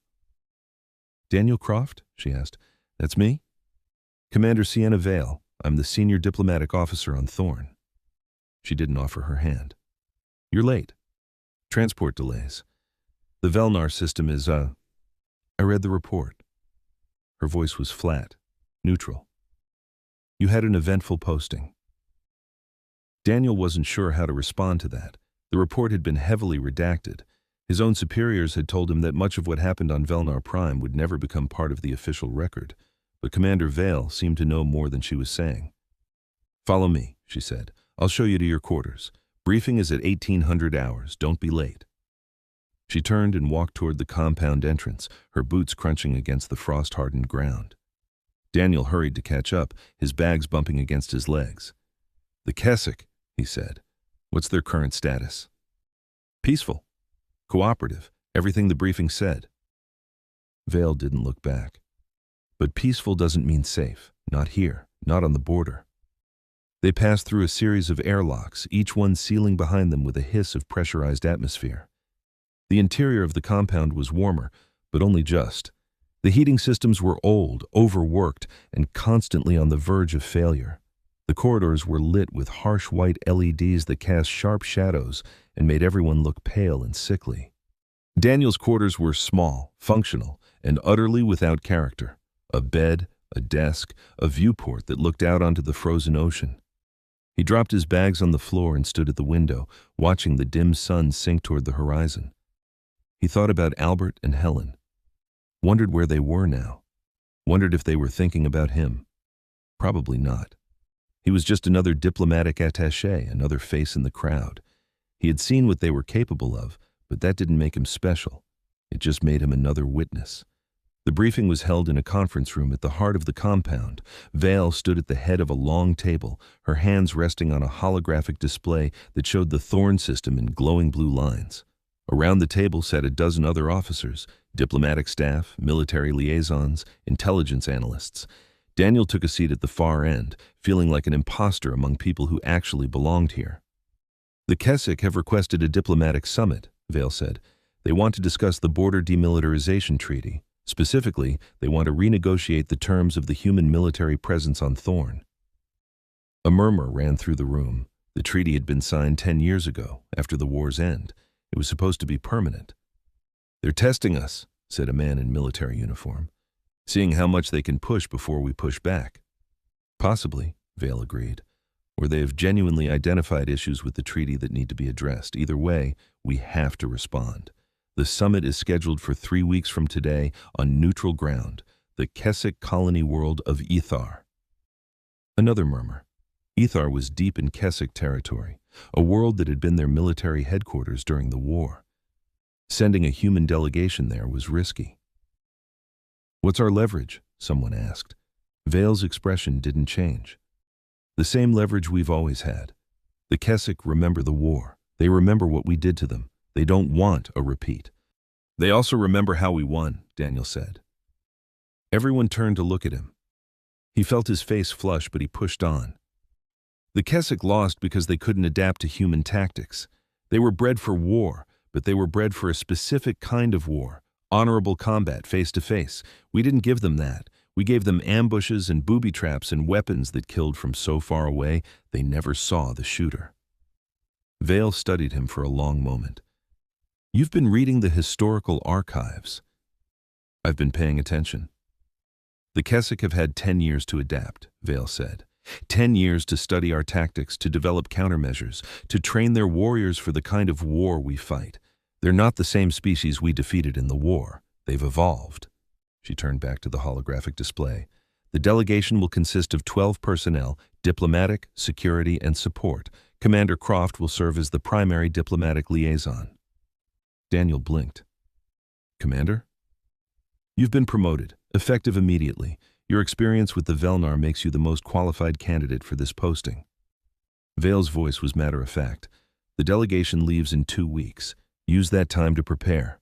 "Daniel Croft?" she asked. "That's me? Commander Sienna Vale. I'm the senior diplomatic officer on Thorn." She didn't offer her hand. "You're late. Transport delays. The Velnar system is, I read the report." Her voice was flat, neutral. "You had an eventful posting." Daniel wasn't sure how to respond to that. The report had been heavily redacted. His own superiors had told him that much of what happened on Velnar Prime would never become part of the official record, but Commander Vale seemed to know more than she was saying. "Follow me," she said. "I'll show you to your quarters. Briefing is at 1800 hours. Don't be late." She turned and walked toward the compound entrance, her boots crunching against the frost-hardened ground. Daniel hurried to catch up, his bags bumping against his legs. "The Keswick," he said. "What's their current status?" "Peaceful. Cooperative. Everything the briefing said." Vale didn't look back. "But peaceful doesn't mean safe. Not here. Not on the border." They passed through a series of airlocks, each one sealing behind them with a hiss of pressurized atmosphere. The interior of the compound was warmer, but only just. The heating systems were old, overworked, and constantly on the verge of failure. The corridors were lit with harsh white LEDs that cast sharp shadows and made everyone look pale and sickly. Daniel's quarters were small, functional, and utterly without character. A bed, a desk, a viewport that looked out onto the frozen ocean. He dropped his bags on the floor and stood at the window, watching the dim sun sink toward the horizon. He thought about Albert and Helen. Wondered where they were now. Wondered if they were thinking about him. Probably not. He was just another diplomatic attaché, another face in the crowd. He had seen what they were capable of, but that didn't make him special. It just made him another witness. The briefing was held in a conference room at the heart of the compound. Vale stood at the head of a long table, her hands resting on a holographic display that showed the Thorn system in glowing blue lines. Around the table sat a dozen other officers, diplomatic staff, military liaisons, intelligence analysts. Daniel took a seat at the far end, feeling like an imposter among people who actually belonged here. "The Keswick have requested a diplomatic summit," Vale said. "They want to discuss the border demilitarization treaty. Specifically, they want to renegotiate the terms of the human military presence on Thorn." A murmur ran through the room. The treaty had been signed 10 years ago, after the war's end. It was supposed to be permanent. "They're testing us," said a man in military uniform. "Seeing how much they can push before we push back." "Possibly," Vale agreed. "Or they have genuinely identified issues with the treaty that need to be addressed. Either way, we have to respond. The summit is scheduled for 3 weeks from today on neutral ground, the Keswick colony world of Ethar." Another murmur. Ethar was deep in Keswick territory, a world that had been their military headquarters during the war. Sending a human delegation there was risky. "What's our leverage?" someone asked. Vale's expression didn't change. "The same leverage we've always had. The Keswick remember the war. They remember what we did to them. They don't want a repeat. They also remember how we won," Daniel said. Everyone turned to look at him. He felt his face flush, but he pushed on. "The Keswick lost because they couldn't adapt to human tactics. They were bred for war, but they were bred for a specific kind of war, honorable combat face to face. We didn't give them that. We gave them ambushes and booby traps and weapons that killed from so far away they never saw the shooter. Vale studied him for a long moment. You've been reading the historical archives. I've been paying attention. The Keswick have had 10 years to adapt, Vale said. 10 years to study our tactics, to develop countermeasures, to train their warriors for the kind of war we fight. They're not the same species we defeated in the war. They've evolved. She turned back to the holographic display. The delegation will consist of 12 personnel, diplomatic, security, and support. Commander Croft will serve as the primary diplomatic liaison. Daniel blinked. Commander? You've been promoted, effective immediately. Your experience with the Velnar makes you the most qualified candidate for this posting. Vale's voice was matter-of-fact. The delegation leaves in 2 weeks. Use that time to prepare.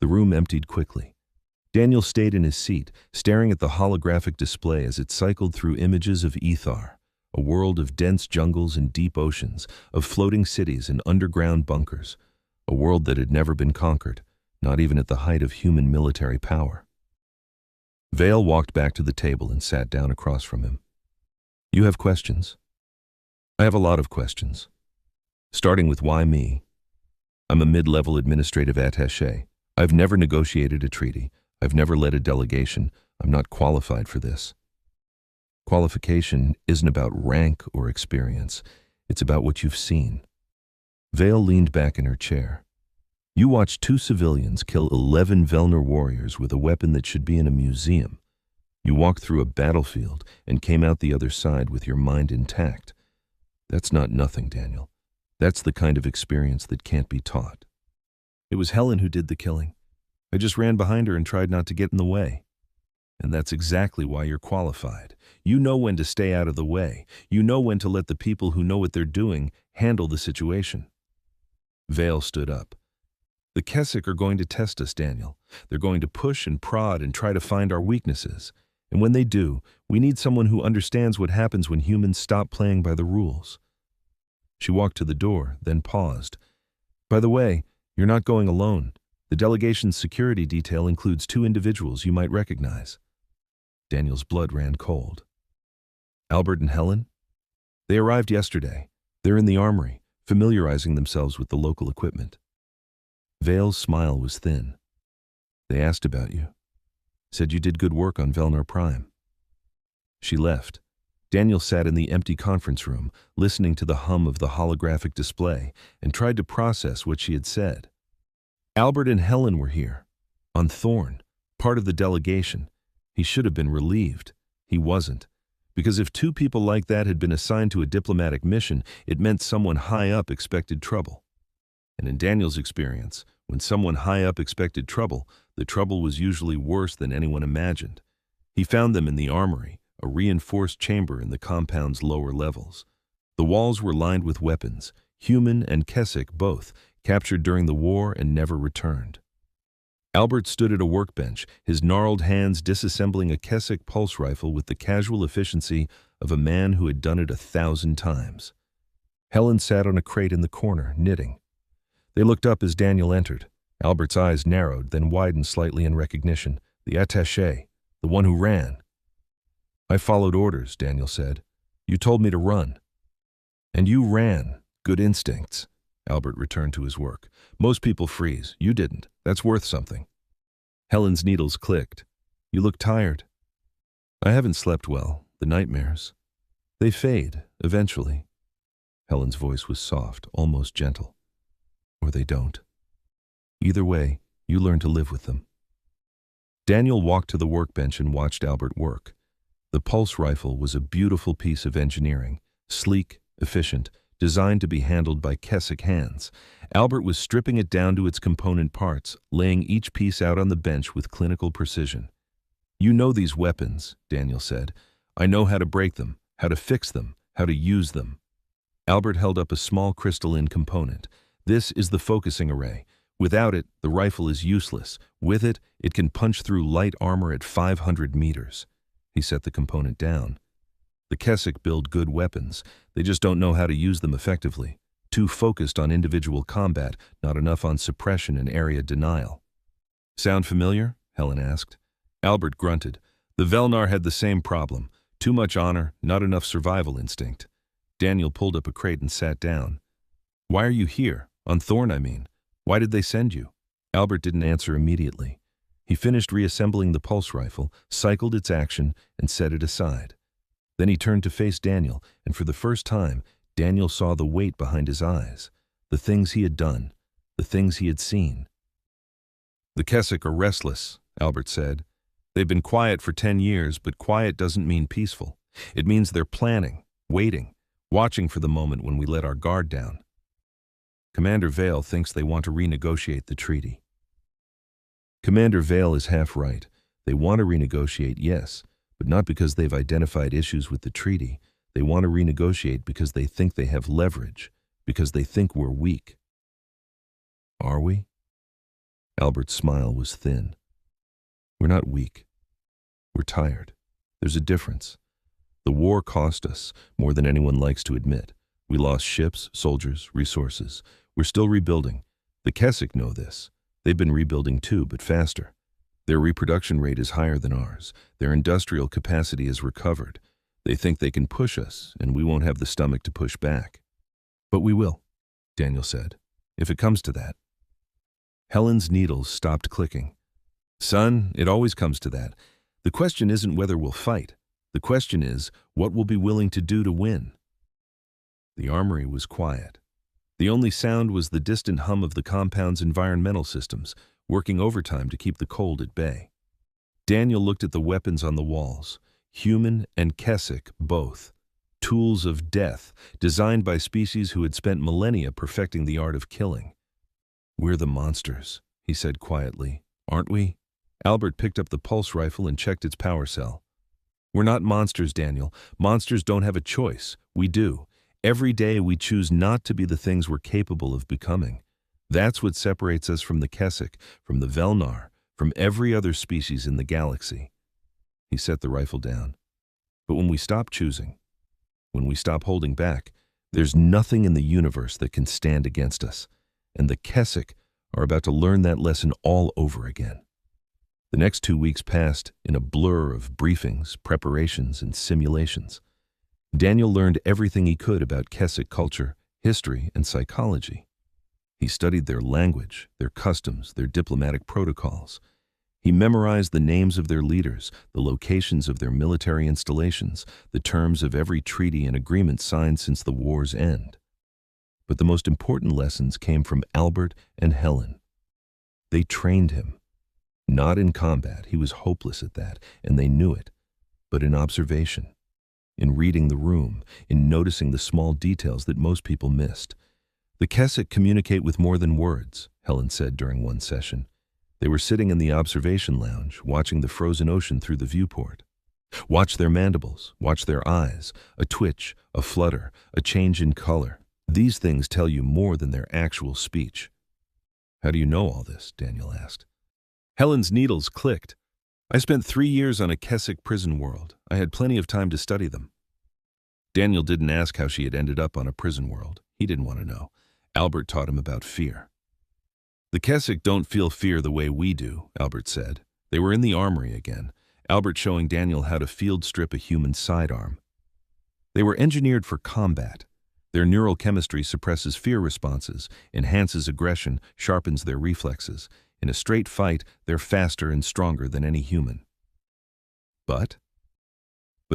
The room emptied quickly. Daniel stayed in his seat, staring at the holographic display as it cycled through images of Ethar, a world of dense jungles and deep oceans, of floating cities and underground bunkers, a world that had never been conquered, not even at the height of human military power. Vale walked back to the table and sat down across from him. You have questions? I have a lot of questions. Starting with why me? I'm a mid-level administrative attaché. I've never negotiated a treaty. I've never led a delegation. I'm not qualified for this. Qualification isn't about rank or experience. It's about what you've seen. Vale leaned back in her chair. You watched 2 civilians kill 11 Velnar warriors with a weapon that should be in a museum. You walked through a battlefield and came out the other side with your mind intact. That's not nothing, Daniel. That's the kind of experience that can't be taught. It was Helen who did the killing. I just ran behind her and tried not to get in the way. And that's exactly why you're qualified. You know when to stay out of the way. You know when to let the people who know what they're doing handle the situation. Vale stood up. The Keswick are going to test us, Daniel. They're going to push and prod and try to find our weaknesses. And when they do, we need someone who understands what happens when humans stop playing by the rules. She walked to the door, then paused. By the way, you're not going alone. The delegation's security detail includes 2 individuals you might recognize. Daniel's blood ran cold. Albert and Helen? They arrived yesterday. They're in the armory, familiarizing themselves with the local equipment. Vale's smile was thin. They asked about you. Said you did good work on Velnar Prime. She left. Daniel sat in the empty conference room, listening to the hum of the holographic display, and tried to process what she had said. Albert and Helen were here, on Thorn, part of the delegation. He should have been relieved. He wasn't. Because if 2 people like that had been assigned to a diplomatic mission, it meant someone high up expected trouble. And in Daniel's experience, when someone high up expected trouble, the trouble was usually worse than anyone imagined. He found them in the armory, a reinforced chamber in the compound's lower levels. The walls were lined with weapons, human and Keswick both, captured during the war and never returned. Albert stood at a workbench, his gnarled hands disassembling a Keswick pulse rifle with the casual efficiency of a man who had done it 1,000 times. Helen sat on a crate in the corner, knitting. They looked up as Daniel entered. Albert's eyes narrowed, then widened slightly in recognition. The attaché, the one who ran. I followed orders, Daniel said. You told me to run. And you ran. Good instincts. Albert returned to his work. Most people freeze. You didn't. That's worth something. Helen's needles clicked. You look tired. I haven't slept well. The nightmares. They fade, eventually. Helen's voice was soft, almost gentle. Or they don't. Either way, you learn to live with them. Daniel walked to the workbench and watched Albert work. The pulse rifle was a beautiful piece of engineering, sleek, efficient, designed to be handled by Keswick hands. Albert was stripping it down to its component parts, laying each piece out on the bench with clinical precision. You know these weapons, Daniel said. I know how to break them, how to fix them, how to use them. Albert held up a small crystalline component. This is the focusing array. Without it, the rifle is useless. With it, it can punch through light armor at 500 meters. He set the component down. The Keswick build good weapons. They just don't know how to use them effectively. Too focused on individual combat, not enough on suppression and area denial. Sound familiar? Helen asked. Albert grunted. The Velnar had the same problem. Too much honor, not enough survival instinct. Daniel pulled up a crate and sat down. Why are you here? On Thorn, I mean. Why did they send you? Albert didn't answer immediately. He finished reassembling the pulse rifle, cycled its action, and set it aside. Then he turned to face Daniel, and for the first time, Daniel saw the weight behind his eyes, the things he had done, the things he had seen. The Keswick are restless, Albert said. They've been quiet for 10 years, but quiet doesn't mean peaceful. It means they're planning, waiting, watching for the moment when we let our guard down. Commander Vale thinks they want to renegotiate the treaty. Commander Vale is half right. They want to renegotiate, yes, but not because they've identified issues with the treaty. They want to renegotiate because they think they have leverage, because they think we're weak. Are we? Albert's smile was thin. We're not weak. We're tired. There's a difference. The war cost us more than anyone likes to admit. We lost ships, soldiers, resources. We're still rebuilding. The Keswick know this. They've been rebuilding too, but faster. Their reproduction rate is higher than ours. Their industrial capacity is recovered. They think they can push us, and we won't have the stomach to push back. But we will, Daniel said, if it comes to that. Helen's needles stopped clicking. Son, it always comes to that. The question isn't whether we'll fight. The question is what we'll be willing to do to win. The armory was quiet. The only sound was the distant hum of the compound's environmental systems, working overtime to keep the cold at bay. Daniel looked at the weapons on the walls, human and Keswick both, tools of death, designed by species who had spent millennia perfecting the art of killing. We're the monsters, he said quietly, aren't we? Albert picked up the pulse rifle and checked its power cell. We're not monsters, Daniel. Monsters don't have a choice. We do. Every day we choose not to be the things we're capable of becoming. That's what separates us from the Keswick, from the Velnar, from every other species in the galaxy. He set the rifle down. But when we stop choosing, when we stop holding back, there's nothing in the universe that can stand against us. And the Keswick are about to learn that lesson all over again. The next 2 weeks passed in a blur of briefings, preparations, and simulations. Daniel learned everything he could about Keswick culture, history, and psychology. He studied their language, their customs, their diplomatic protocols. He memorized the names of their leaders, the locations of their military installations, the terms of every treaty and agreement signed since the war's end. But the most important lessons came from Albert and Helen. They trained him. Not in combat, he was hopeless at that, and they knew it, but in observation, in reading the room, in noticing the small details that most people missed. The Keswick communicate with more than words, Helen said during one session. They were sitting in the observation lounge, watching the frozen ocean through the viewport. Watch their mandibles, watch their eyes, a twitch, a flutter, a change in color. These things tell you more than their actual speech. How do you know all this? Daniel asked. Helen's needles clicked. I spent 3 years on a Keswick prison world. I had plenty of time to study them. Daniel didn't ask how she had ended up on a prison world. He didn't want to know. Albert taught him about fear. The Keswick don't feel fear the way we do, Albert said. They were in the armory again, Albert showing Daniel how to field strip a human sidearm. They were engineered for combat. Their neural chemistry suppresses fear responses, enhances aggression, sharpens their reflexes. In a straight fight, they're faster and stronger than any human. But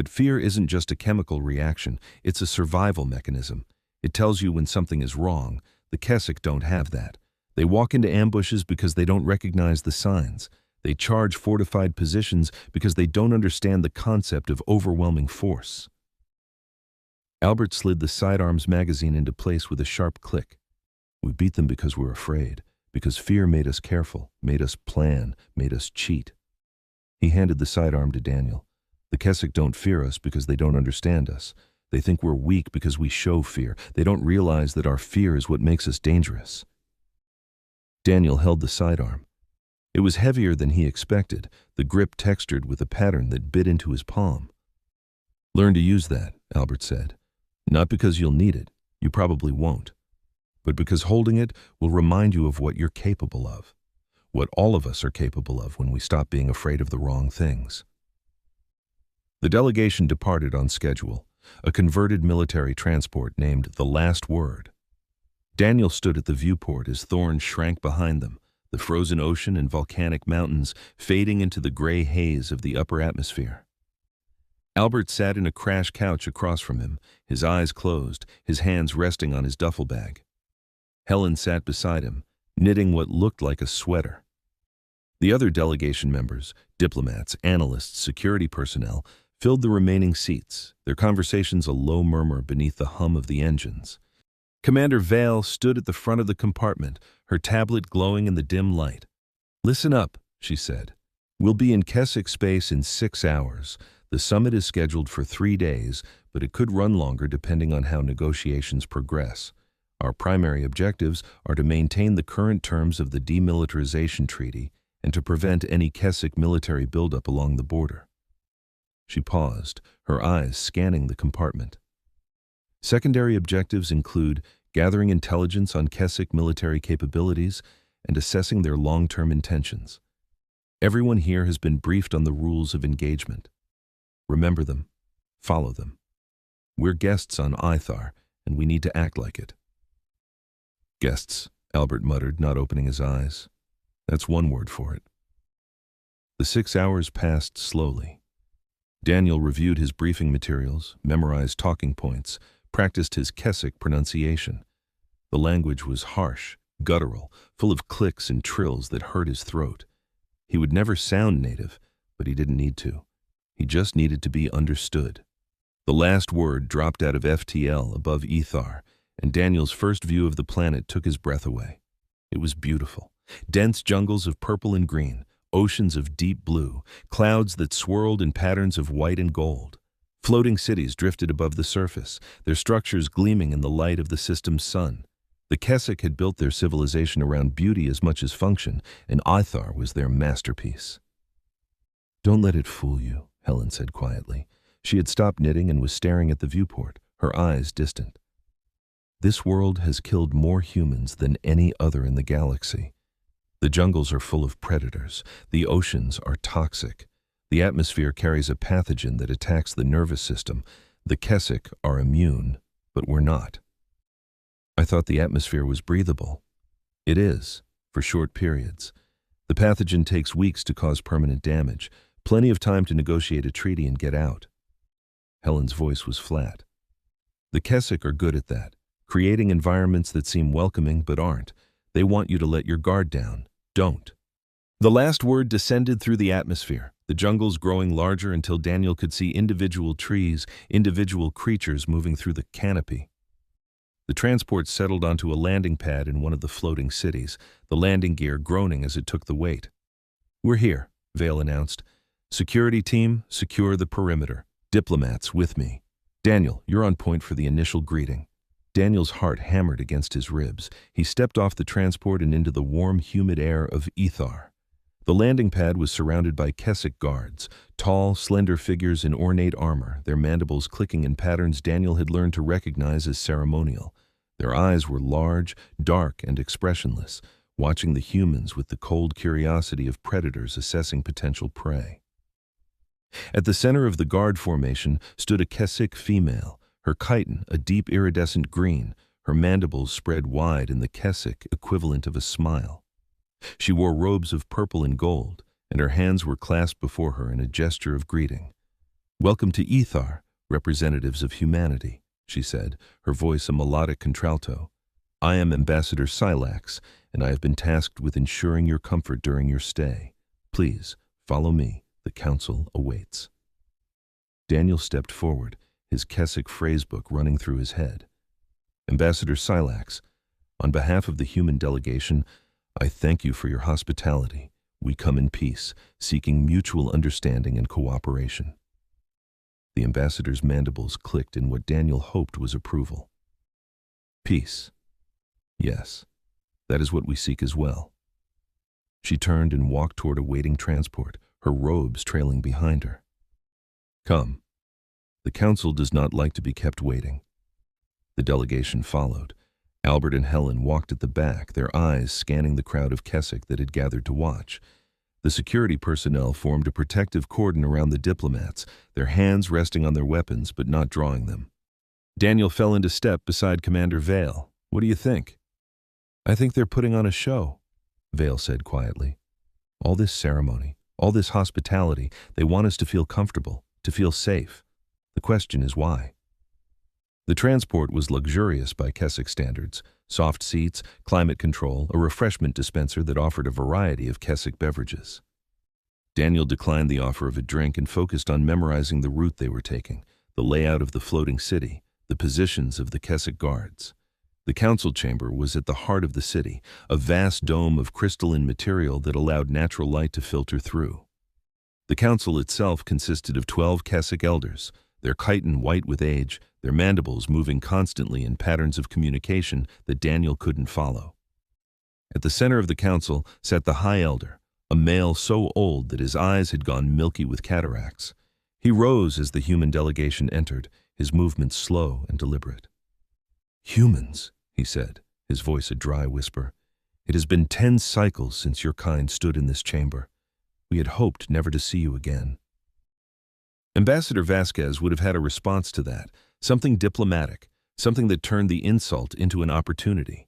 fear isn't just a chemical reaction, it's a survival mechanism. It tells you when something is wrong. The Keswick don't have that. They walk into ambushes because they don't recognize the signs. They charge fortified positions because they don't understand the concept of overwhelming force. Albert slid the sidearms magazine into place with a sharp click. We beat them because we're afraid, because fear made us careful, made us plan, made us cheat. He handed the sidearm to Daniel. The Keswick don't fear us because they don't understand us. They think we're weak because we show fear. They don't realize that our fear is what makes us dangerous. Daniel held the sidearm. It was heavier than he expected, the grip textured with a pattern that bit into his palm. Learn to use that, Albert said. Not because you'll need it, you probably won't, but because holding it will remind you of what you're capable of, what all of us are capable of when we stop being afraid of the wrong things. The delegation departed on schedule, a converted military transport named the Last Word. Daniel stood at the viewport as thorns shrank behind them, the frozen ocean and volcanic mountains fading into the gray haze of the upper atmosphere. Albert sat in a crash couch across from him, his eyes closed, his hands resting on his duffel bag. Helen sat beside him, knitting what looked like a sweater. The other delegation members, diplomats, analysts, security personnel, filled the remaining seats, their conversations a low murmur beneath the hum of the engines. Commander Vale stood at the front of the compartment, her tablet glowing in the dim light. "Listen up," she said. "We'll be in Keswick space in 6 hours. The summit is scheduled for 3 days, but it could run longer depending on how negotiations progress. Our primary objectives are to maintain the current terms of the demilitarization treaty and to prevent any Keswick military buildup along the border." She paused, her eyes scanning the compartment. Secondary objectives include gathering intelligence on Keswick military capabilities and assessing their long-term intentions. Everyone here has been briefed on the rules of engagement. Remember them. Follow them. We're guests on Ithar, and we need to act like it. "Guests," Albert muttered, not opening his eyes. "That's one word for it." The 6 hours passed slowly. Daniel reviewed his briefing materials, memorized talking points, practiced his Keswick pronunciation. The language was harsh, guttural, full of clicks and trills that hurt his throat. He would never sound native, but he didn't need to. He just needed to be understood. The last word dropped out of FTL above Ithar, and Daniel's first view of the planet took his breath away. It was beautiful. Dense jungles of purple and green, oceans of deep blue, clouds that swirled in patterns of white and gold. Floating cities drifted above the surface, their structures gleaming in the light of the system's sun. The Keswick had built their civilization around beauty as much as function, and Ithar was their masterpiece. "Don't let it fool you," Helen said quietly. She had stopped knitting and was staring at the viewport, her eyes distant. "This world has killed more humans than any other in the galaxy. The jungles are full of predators. The oceans are toxic. The atmosphere carries a pathogen that attacks the nervous system. The Keswick are immune, but we're not. I thought the atmosphere was breathable. It is, for short periods. The pathogen takes weeks to cause permanent damage, plenty of time to negotiate a treaty and get out." Helen's voice was flat. "The Keswick are good at that, creating environments that seem welcoming but aren't. They want you to let your guard down. Don't." The last word descended through the atmosphere, the jungles growing larger until Daniel could see individual trees, individual creatures moving through the canopy. The transport settled onto a landing pad in one of the floating cities, the landing gear groaning as it took the weight. "We're here," Vale announced. "Security team, secure the perimeter. Diplomats with me. Daniel, you're on point for the initial greeting." Daniel's heart hammered against his ribs. He stepped off the transport and into the warm, humid air of Ithar. The landing pad was surrounded by Keswick guards, tall, slender figures in ornate armor, their mandibles clicking in patterns Daniel had learned to recognize as ceremonial. Their eyes were large, dark, and expressionless, watching the humans with the cold curiosity of predators assessing potential prey. At the center of the guard formation stood a Keswick female, her chiton a deep iridescent green, her mandibles spread wide in the Keswick equivalent of a smile. She wore robes of purple and gold, and her hands were clasped before her in a gesture of greeting. "Welcome to Ithar, representatives of humanity," she said, her voice a melodic contralto. "I am Ambassador Silax, and I have been tasked with ensuring your comfort during your stay. Please, follow me. The council awaits." Daniel stepped forward, his Keswick phrasebook running through his head. "Ambassador Silax, on behalf of the human delegation, I thank you for your hospitality. We come in peace, seeking mutual understanding and cooperation." The ambassador's mandibles clicked in what Daniel hoped was approval. "Peace. Yes, that is what we seek as well." She turned and walked toward a waiting transport, her robes trailing behind her. "Come. The council does not like to be kept waiting." The delegation followed. Albert and Helen walked at the back, their eyes scanning the crowd of Keswick that had gathered to watch. The security personnel formed a protective cordon around the diplomats, their hands resting on their weapons but not drawing them. Daniel fell into step beside Commander Vale. "What do you think?" I think they're putting on a show, Vale said quietly. All this ceremony, all this hospitality, they want us to feel comfortable, to feel safe. The question is why. The transport was luxurious by Keswick standards. Soft seats, climate control, a refreshment dispenser that offered a variety of Keswick beverages. Daniel declined the offer of a drink and focused on memorizing the route they were taking, the layout of the floating city, the positions of the Keswick guards. The council chamber was at the heart of the city, a vast dome of crystalline material that allowed natural light to filter through. The council itself consisted of 12 Keswick elders, their chitin white with age, their mandibles moving constantly in patterns of communication that Daniel couldn't follow. At the center of the council sat the High Elder, a male so old that his eyes had gone milky with cataracts. He rose as the human delegation entered, his movements slow and deliberate. "Humans," he said, his voice a dry whisper. "It has been 10 cycles since your kind stood in this chamber. We had hoped never to see you again." Ambassador Vasquez would have had a response to that, something diplomatic, something that turned the insult into an opportunity.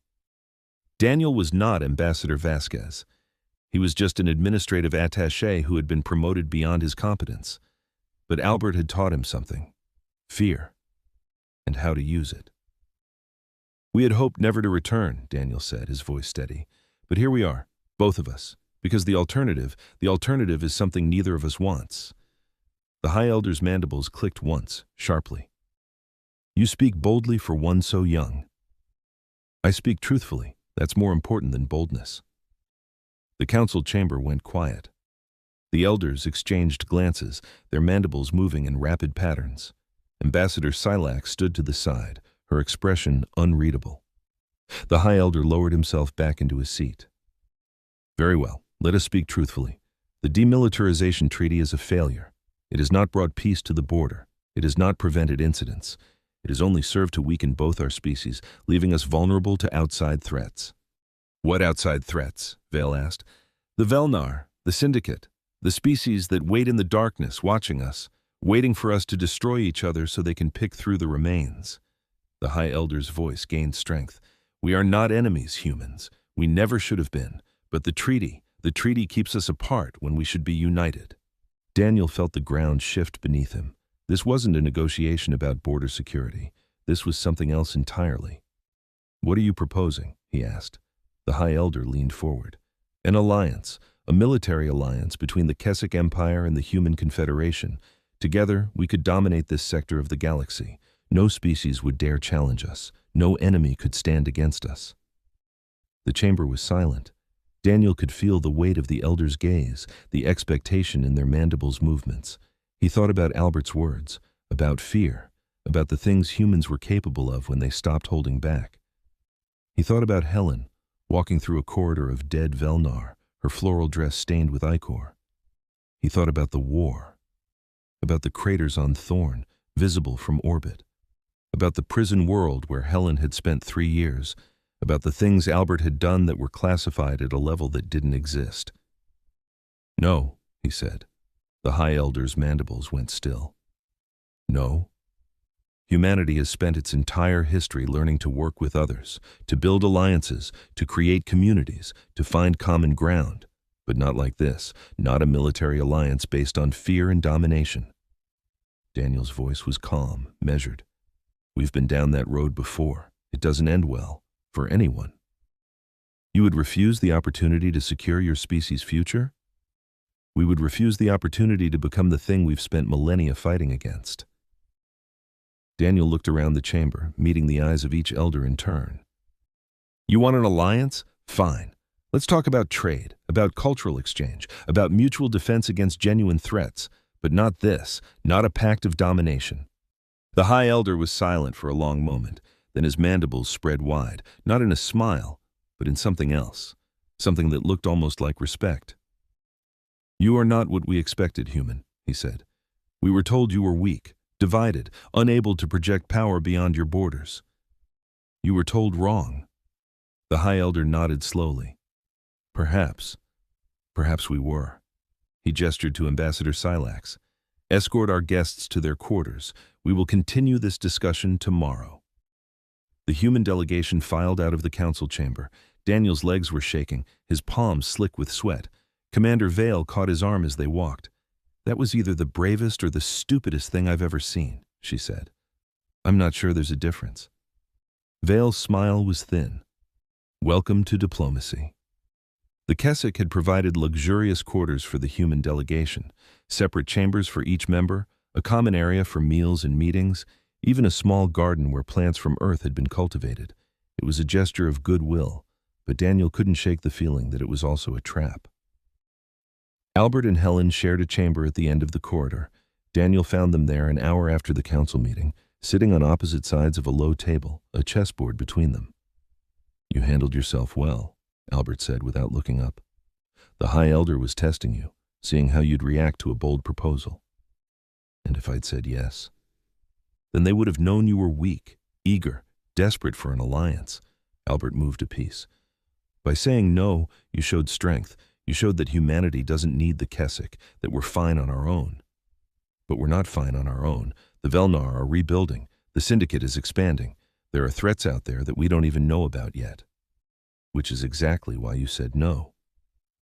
Daniel was not Ambassador Vasquez. He was just an administrative attaché who had been promoted beyond his competence. But Albert had taught him something: fear, and how to use it. "We had hoped never to return," Daniel said, his voice steady. "But here we are, both of us, because the alternative is something neither of us wants." The High Elder's mandibles clicked once, sharply. "You speak boldly for one so young." "I speak truthfully. That's more important than boldness." The council chamber went quiet. The elders exchanged glances, their mandibles moving in rapid patterns. Ambassador Silax stood to the side, her expression unreadable. The High Elder lowered himself back into his seat. "Very well, let us speak truthfully. The demilitarization treaty is a failure. It has not brought peace to the border. It has not prevented incidents. It has only served to weaken both our species, leaving us vulnerable to outside threats." "What outside threats?" Vale asked. "The Velnar, the Syndicate, the species that wait in the darkness, watching us, waiting for us to destroy each other so they can pick through the remains." The High Elder's voice gained strength. "We are not enemies, humans. We never should have been. But the treaty keeps us apart when we should be united." Daniel felt the ground shift beneath him. This wasn't a negotiation about border security. This was something else entirely. "What are you proposing?" he asked. The High Elder leaned forward. "An alliance, a military alliance between the Keswick Empire and the Human Confederation. Together, we could dominate this sector of the galaxy. No species would dare challenge us. No enemy could stand against us." The chamber was silent. Daniel could feel the weight of the Elder's gaze, the expectation in their mandibles' movements. He thought about Albert's words, about fear, about the things humans were capable of when they stopped holding back. He thought about Helen, walking through a corridor of dead Velnar, her floral dress stained with ichor. He thought about the war, about the craters on Thorn, visible from orbit, about the prison world where Helen had spent 3 years, about the things Albert had done that were classified at a level that didn't exist. "No," he said. The High Elder's mandibles went still. "No. Humanity has spent its entire history learning to work with others, to build alliances, to create communities, to find common ground. But not like this, not a military alliance based on fear and domination." Daniel's voice was calm, measured. "We've been down that road before. It doesn't end well, for anyone." "You would refuse the opportunity to secure your species' future?" "We would refuse the opportunity to become the thing we've spent millennia fighting against." Daniel looked around the chamber, meeting the eyes of each elder in turn. "You want an alliance? Fine. Let's talk about trade, about cultural exchange, about mutual defense against genuine threats, but not this, not a pact of domination." The High Elder was silent for a long moment, then his mandibles spread wide, not in a smile, but in something else, something that looked almost like respect. "You are not what we expected, human," he said. "We were told you were weak, divided, unable to project power beyond your borders. You were told wrong." The High Elder nodded slowly. Perhaps we were." He gestured to Ambassador Silax. "Escort our guests to their quarters. We will continue this discussion tomorrow." The human delegation filed out of the council chamber. Daniel's legs were shaking, his palms slick with sweat. Commander Vale caught his arm as they walked. "That was either the bravest or the stupidest thing I've ever seen," she said. "I'm not sure there's a difference." Vale's smile was thin. "Welcome to diplomacy." The Keswick had provided luxurious quarters for the human delegation, separate chambers for each member, a common area for meals and meetings, even a small garden where plants from Earth had been cultivated. It was a gesture of goodwill, but Daniel couldn't shake the feeling that it was also a trap. Albert and Helen shared a chamber at the end of the corridor. Daniel found them there an hour after the council meeting, sitting on opposite sides of a low table, a chessboard between them. "You handled yourself well," Albert said without looking up. "The High Elder was testing you, seeing how you'd react to a bold proposal." "And if I'd said yes?" "Then they would have known you were weak, eager, desperate for an alliance." Albert moved a piece. "By saying no, you showed strength. You showed that humanity doesn't need the Keswick, that we're fine on our own." "But we're not fine on our own. The Velnar are rebuilding. The Syndicate is expanding. There are threats out there that we don't even know about yet." "Which is exactly why you said no."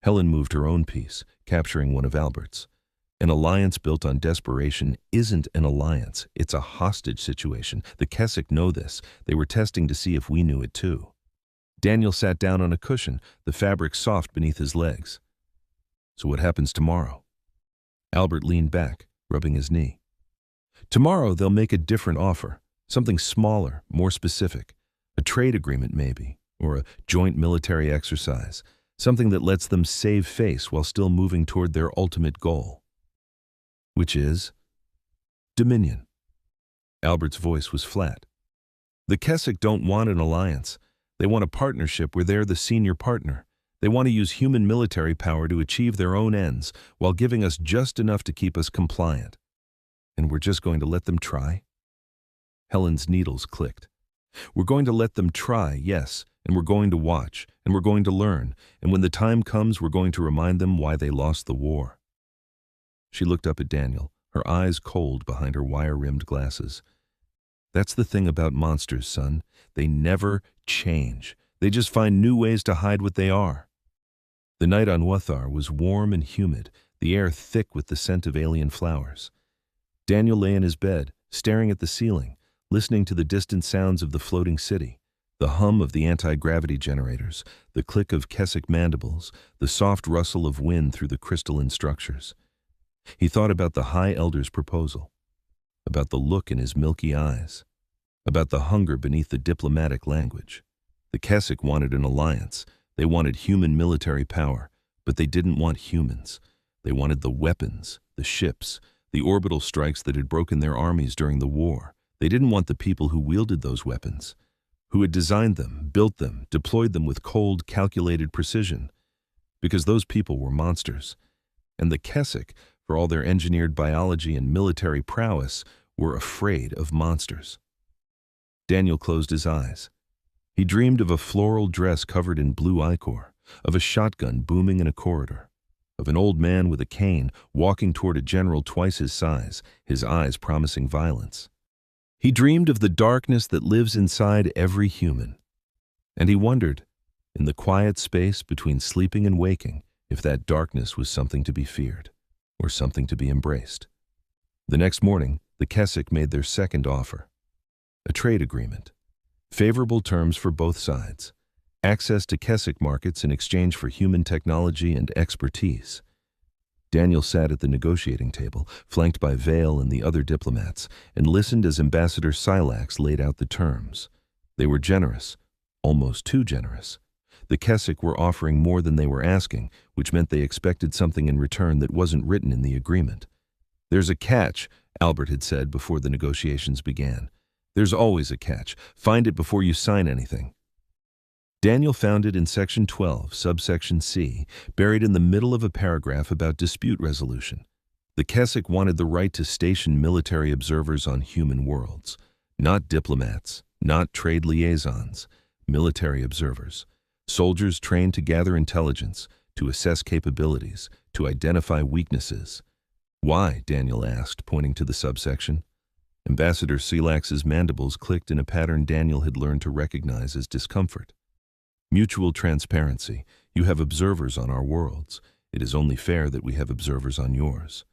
Helen moved her own piece, capturing one of Albert's. "An alliance built on desperation isn't an alliance. It's a hostage situation. The Keswick know this. They were testing to see if we knew it too." Daniel sat down on a cushion, the fabric soft beneath his legs. "So what happens tomorrow?" Albert leaned back, rubbing his knee. "Tomorrow they'll make a different offer, something smaller, more specific. A trade agreement maybe, or a joint military exercise, something that lets them save face while still moving toward their ultimate goal." "Which is?" "Dominion." Albert's voice was flat. "The Keswick don't want an alliance. They want a partnership where they're the senior partner. They want to use human military power to achieve their own ends while giving us just enough to keep us compliant. And we're just going to let them try?" Helen's needles clicked. "We're going to let them try, yes, and we're going to watch, and we're going to learn, and when the time comes, we're going to remind them why they lost the war." She looked up at Daniel, her eyes cold behind her wire-rimmed glasses. "That's the thing about monsters, son. They never change. They just find new ways to hide what they are." The night on Wathar was warm and humid, the air thick with the scent of alien flowers. Daniel lay in his bed, staring at the ceiling, listening to the distant sounds of the floating city, the hum of the anti-gravity generators, the click of Keswick mandibles, the soft rustle of wind through the crystalline structures. He thought about the High Elder's proposal, about the look in his milky eyes, about the hunger beneath the diplomatic language. The Keswick wanted an alliance. They wanted human military power, but they didn't want humans. They wanted the weapons, the ships, the orbital strikes that had broken their armies during the war. They didn't want the people who wielded those weapons, who had designed them, built them, deployed them with cold, calculated precision, because those people were monsters. And the Keswick, for all their engineered biology and military prowess, were afraid of monsters. Daniel closed his eyes. He dreamed of a floral dress covered in blue ichor, of a shotgun booming in a corridor, of an old man with a cane walking toward a general twice his size, his eyes promising violence. He dreamed of the darkness that lives inside every human. And he wondered, in the quiet space between sleeping and waking, if that darkness was something to be feared, or something to be embraced. The next morning, the Keswick made their second offer. A trade agreement. Favorable terms for both sides. Access to Keswick markets in exchange for human technology and expertise. Daniel sat at the negotiating table, flanked by Vale and the other diplomats, and listened as Ambassador Silax laid out the terms. They were generous, almost too generous. The Keswick were offering more than they were asking, which meant they expected something in return that wasn't written in the agreement. "There's a catch," Albert had said before the negotiations began. "There's always a catch. Find it before you sign anything." Daniel found it in Section 12, subsection C, buried in the middle of a paragraph about dispute resolution. The Keswick wanted the right to station military observers on human worlds. Not diplomats, not trade liaisons, military observers. Soldiers trained to gather intelligence, to assess capabilities, to identify weaknesses. "Why?" Daniel asked, pointing to the subsection. Ambassador Silax's mandibles clicked in a pattern Daniel had learned to recognize as discomfort. Mutual transparency. You have observers on our worlds. It is only fair that we have observers on yours.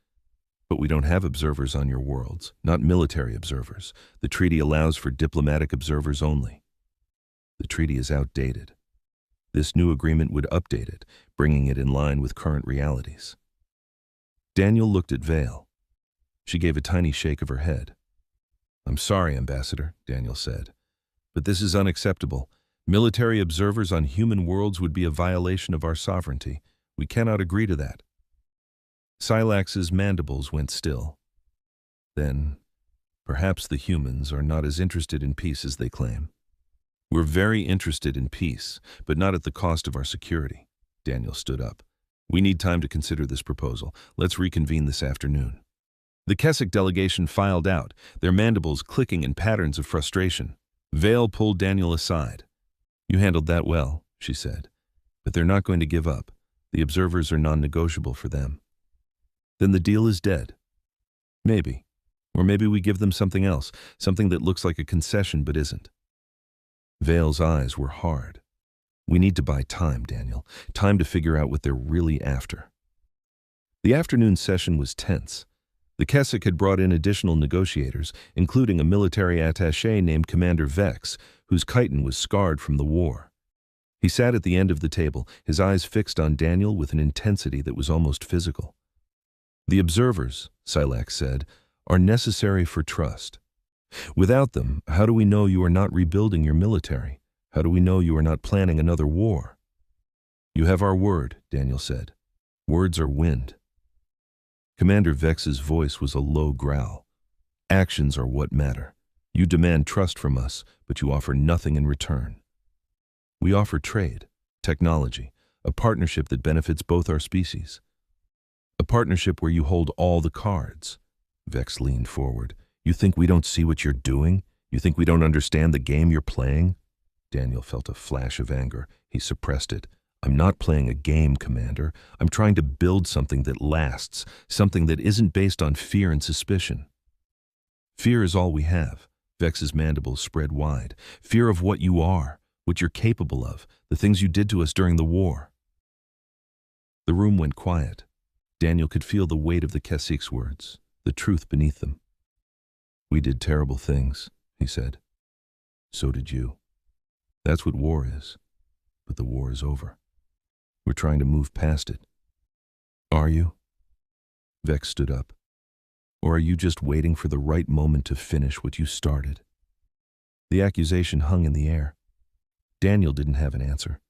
But we don't have observers on your worlds, not military observers. The treaty allows for diplomatic observers only. The treaty is outdated. This new agreement would update it, bringing it in line with current realities. Daniel looked at Vale. She gave a tiny shake of her head. "I'm sorry, Ambassador," Daniel said, "but this is unacceptable. Military observers on human worlds would be a violation of our sovereignty. We cannot agree to that." Silax's mandibles went still. Then, perhaps the humans are not as interested in peace as they claim. "We're very interested in peace, but not at the cost of our security." Daniel stood up. "We need time to consider this proposal. Let's reconvene this afternoon." The Keswick delegation filed out, their mandibles clicking in patterns of frustration. Vale pulled Daniel aside. "You handled that well," she said. "But they're not going to give up. The observers are non-negotiable for them." "Then the deal is dead." "Maybe. Or maybe we give them something else, something that looks like a concession but isn't." Vale's eyes were hard. "We need to buy time, Daniel. Time to figure out what they're really after." The afternoon session was tense. The Keswick had brought in additional negotiators, including a military attaché named Commander Vex, whose chitin was scarred from the war. He sat at the end of the table, his eyes fixed on Daniel with an intensity that was almost physical. "The observers," Silax said, "are necessary for trust. Without them, how do we know you are not rebuilding your military? How do we know you are not planning another war?" "You have our word," Daniel said. "Words are wind." Commander Vex's voice was a low growl. "Actions are what matter. You demand trust from us, but you offer nothing in return. We offer trade, technology, a partnership that benefits both our species. A partnership where you hold all the cards." Vex leaned forward. "You think we don't see what you're doing? You think we don't understand the game you're playing?" Daniel felt a flash of anger. He suppressed it. "I'm not playing a game, Commander. I'm trying to build something that lasts, something that isn't based on fear and suspicion." "Fear is all we have." Vex's mandibles spread wide. "Fear of what you are, what you're capable of, the things you did to us during the war." The room went quiet. Daniel could feel the weight of the Keswick's words, the truth beneath them. "We did terrible things," he said. "So did you. That's what war is. But the war is over. We're trying to move past it." "Are you?" Vex stood up. "Or are you just waiting for the right moment to finish what you started?" The accusation hung in the air. Daniel didn't have an answer.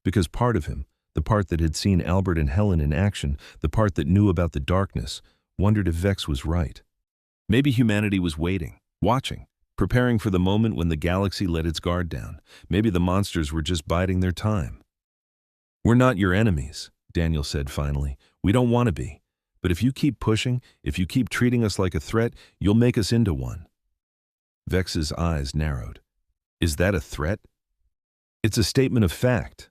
Because part of him, the part that had seen Albert and Helen in action, the part that knew about the darkness, wondered if Vex was right. Maybe humanity was waiting, watching, preparing for the moment when the galaxy let its guard down. Maybe the monsters were just biding their time. "We're not your enemies," Daniel said finally. "We don't want to be. But if you keep pushing, if you keep treating us like a threat, you'll make us into one." Vex's eyes narrowed. "Is that a threat?" "It's a statement of fact."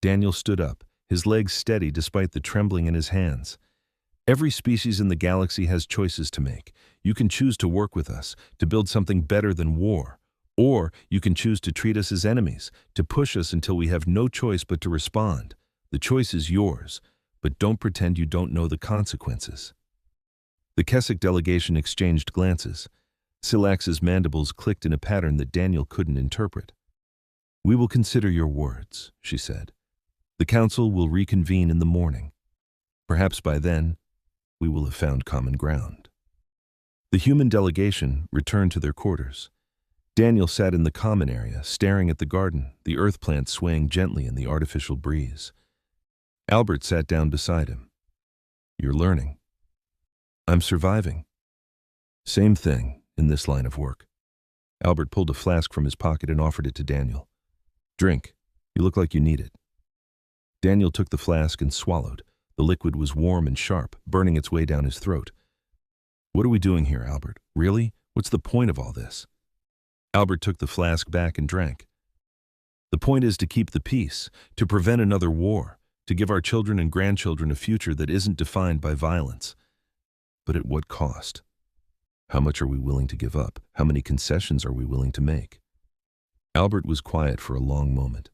Daniel stood up, his legs steady despite the trembling in his hands. "Every species in the galaxy has choices to make. You can choose to work with us, to build something better than war. Or you can choose to treat us as enemies, to push us until we have no choice but to respond. The choice is yours, but don't pretend you don't know the consequences." The Keswick delegation exchanged glances. Silax's mandibles clicked in a pattern that Daniel couldn't interpret. "We will consider your words," she said. "The council will reconvene in the morning. Perhaps by then, we will have found common ground." The human delegation returned to their quarters. Daniel sat in the common area, staring at the garden, the earth plants swaying gently in the artificial breeze. Albert sat down beside him. "You're learning." "I'm surviving." "Same thing in this line of work." Albert pulled a flask from his pocket and offered it to Daniel. "Drink. You look like you need it." Daniel took the flask and swallowed. The liquid was warm and sharp, burning its way down his throat. "What are we doing here, Albert? Really? What's the point of all this?" Albert took the flask back and drank. "The point is to keep the peace, to prevent another war, to give our children and grandchildren a future that isn't defined by violence. But at what cost? How much are we willing to give up? How many concessions are we willing to make?" Albert was quiet for a long moment.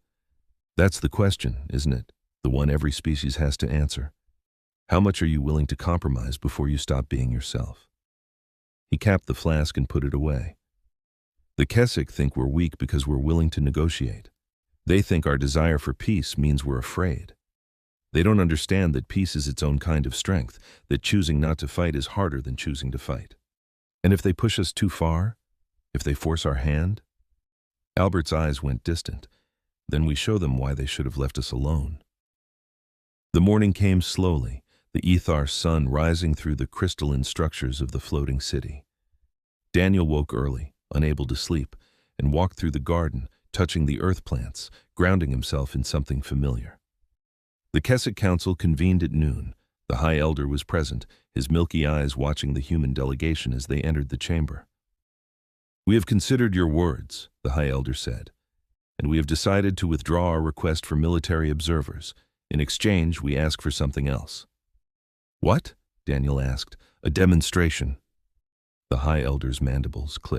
That's the question, isn't it? The one every species has to answer. How much are you willing to compromise before you stop being yourself? He capped the flask and put it away. The Keswick think we're weak because we're willing to negotiate. They think our desire for peace means we're afraid. They don't understand that peace is its own kind of strength, that choosing not to fight is harder than choosing to fight. And if they push us too far, if they force our hand, Albert's eyes went distant. Then we show them why they should have left us alone. The morning came slowly, the Ethar sun rising through the crystalline structures of the floating city. Daniel woke early, unable to sleep, and walked through the garden, touching the earth plants, grounding himself in something familiar. The Keswick Council convened at noon. The High Elder was present, his milky eyes watching the human delegation as they entered the chamber. "We have considered your words," the High Elder said, "and we have decided to withdraw our request for military observers. In exchange, we ask for something else." "What?" Daniel asked. "A demonstration." The High Elder's mandibles clicked.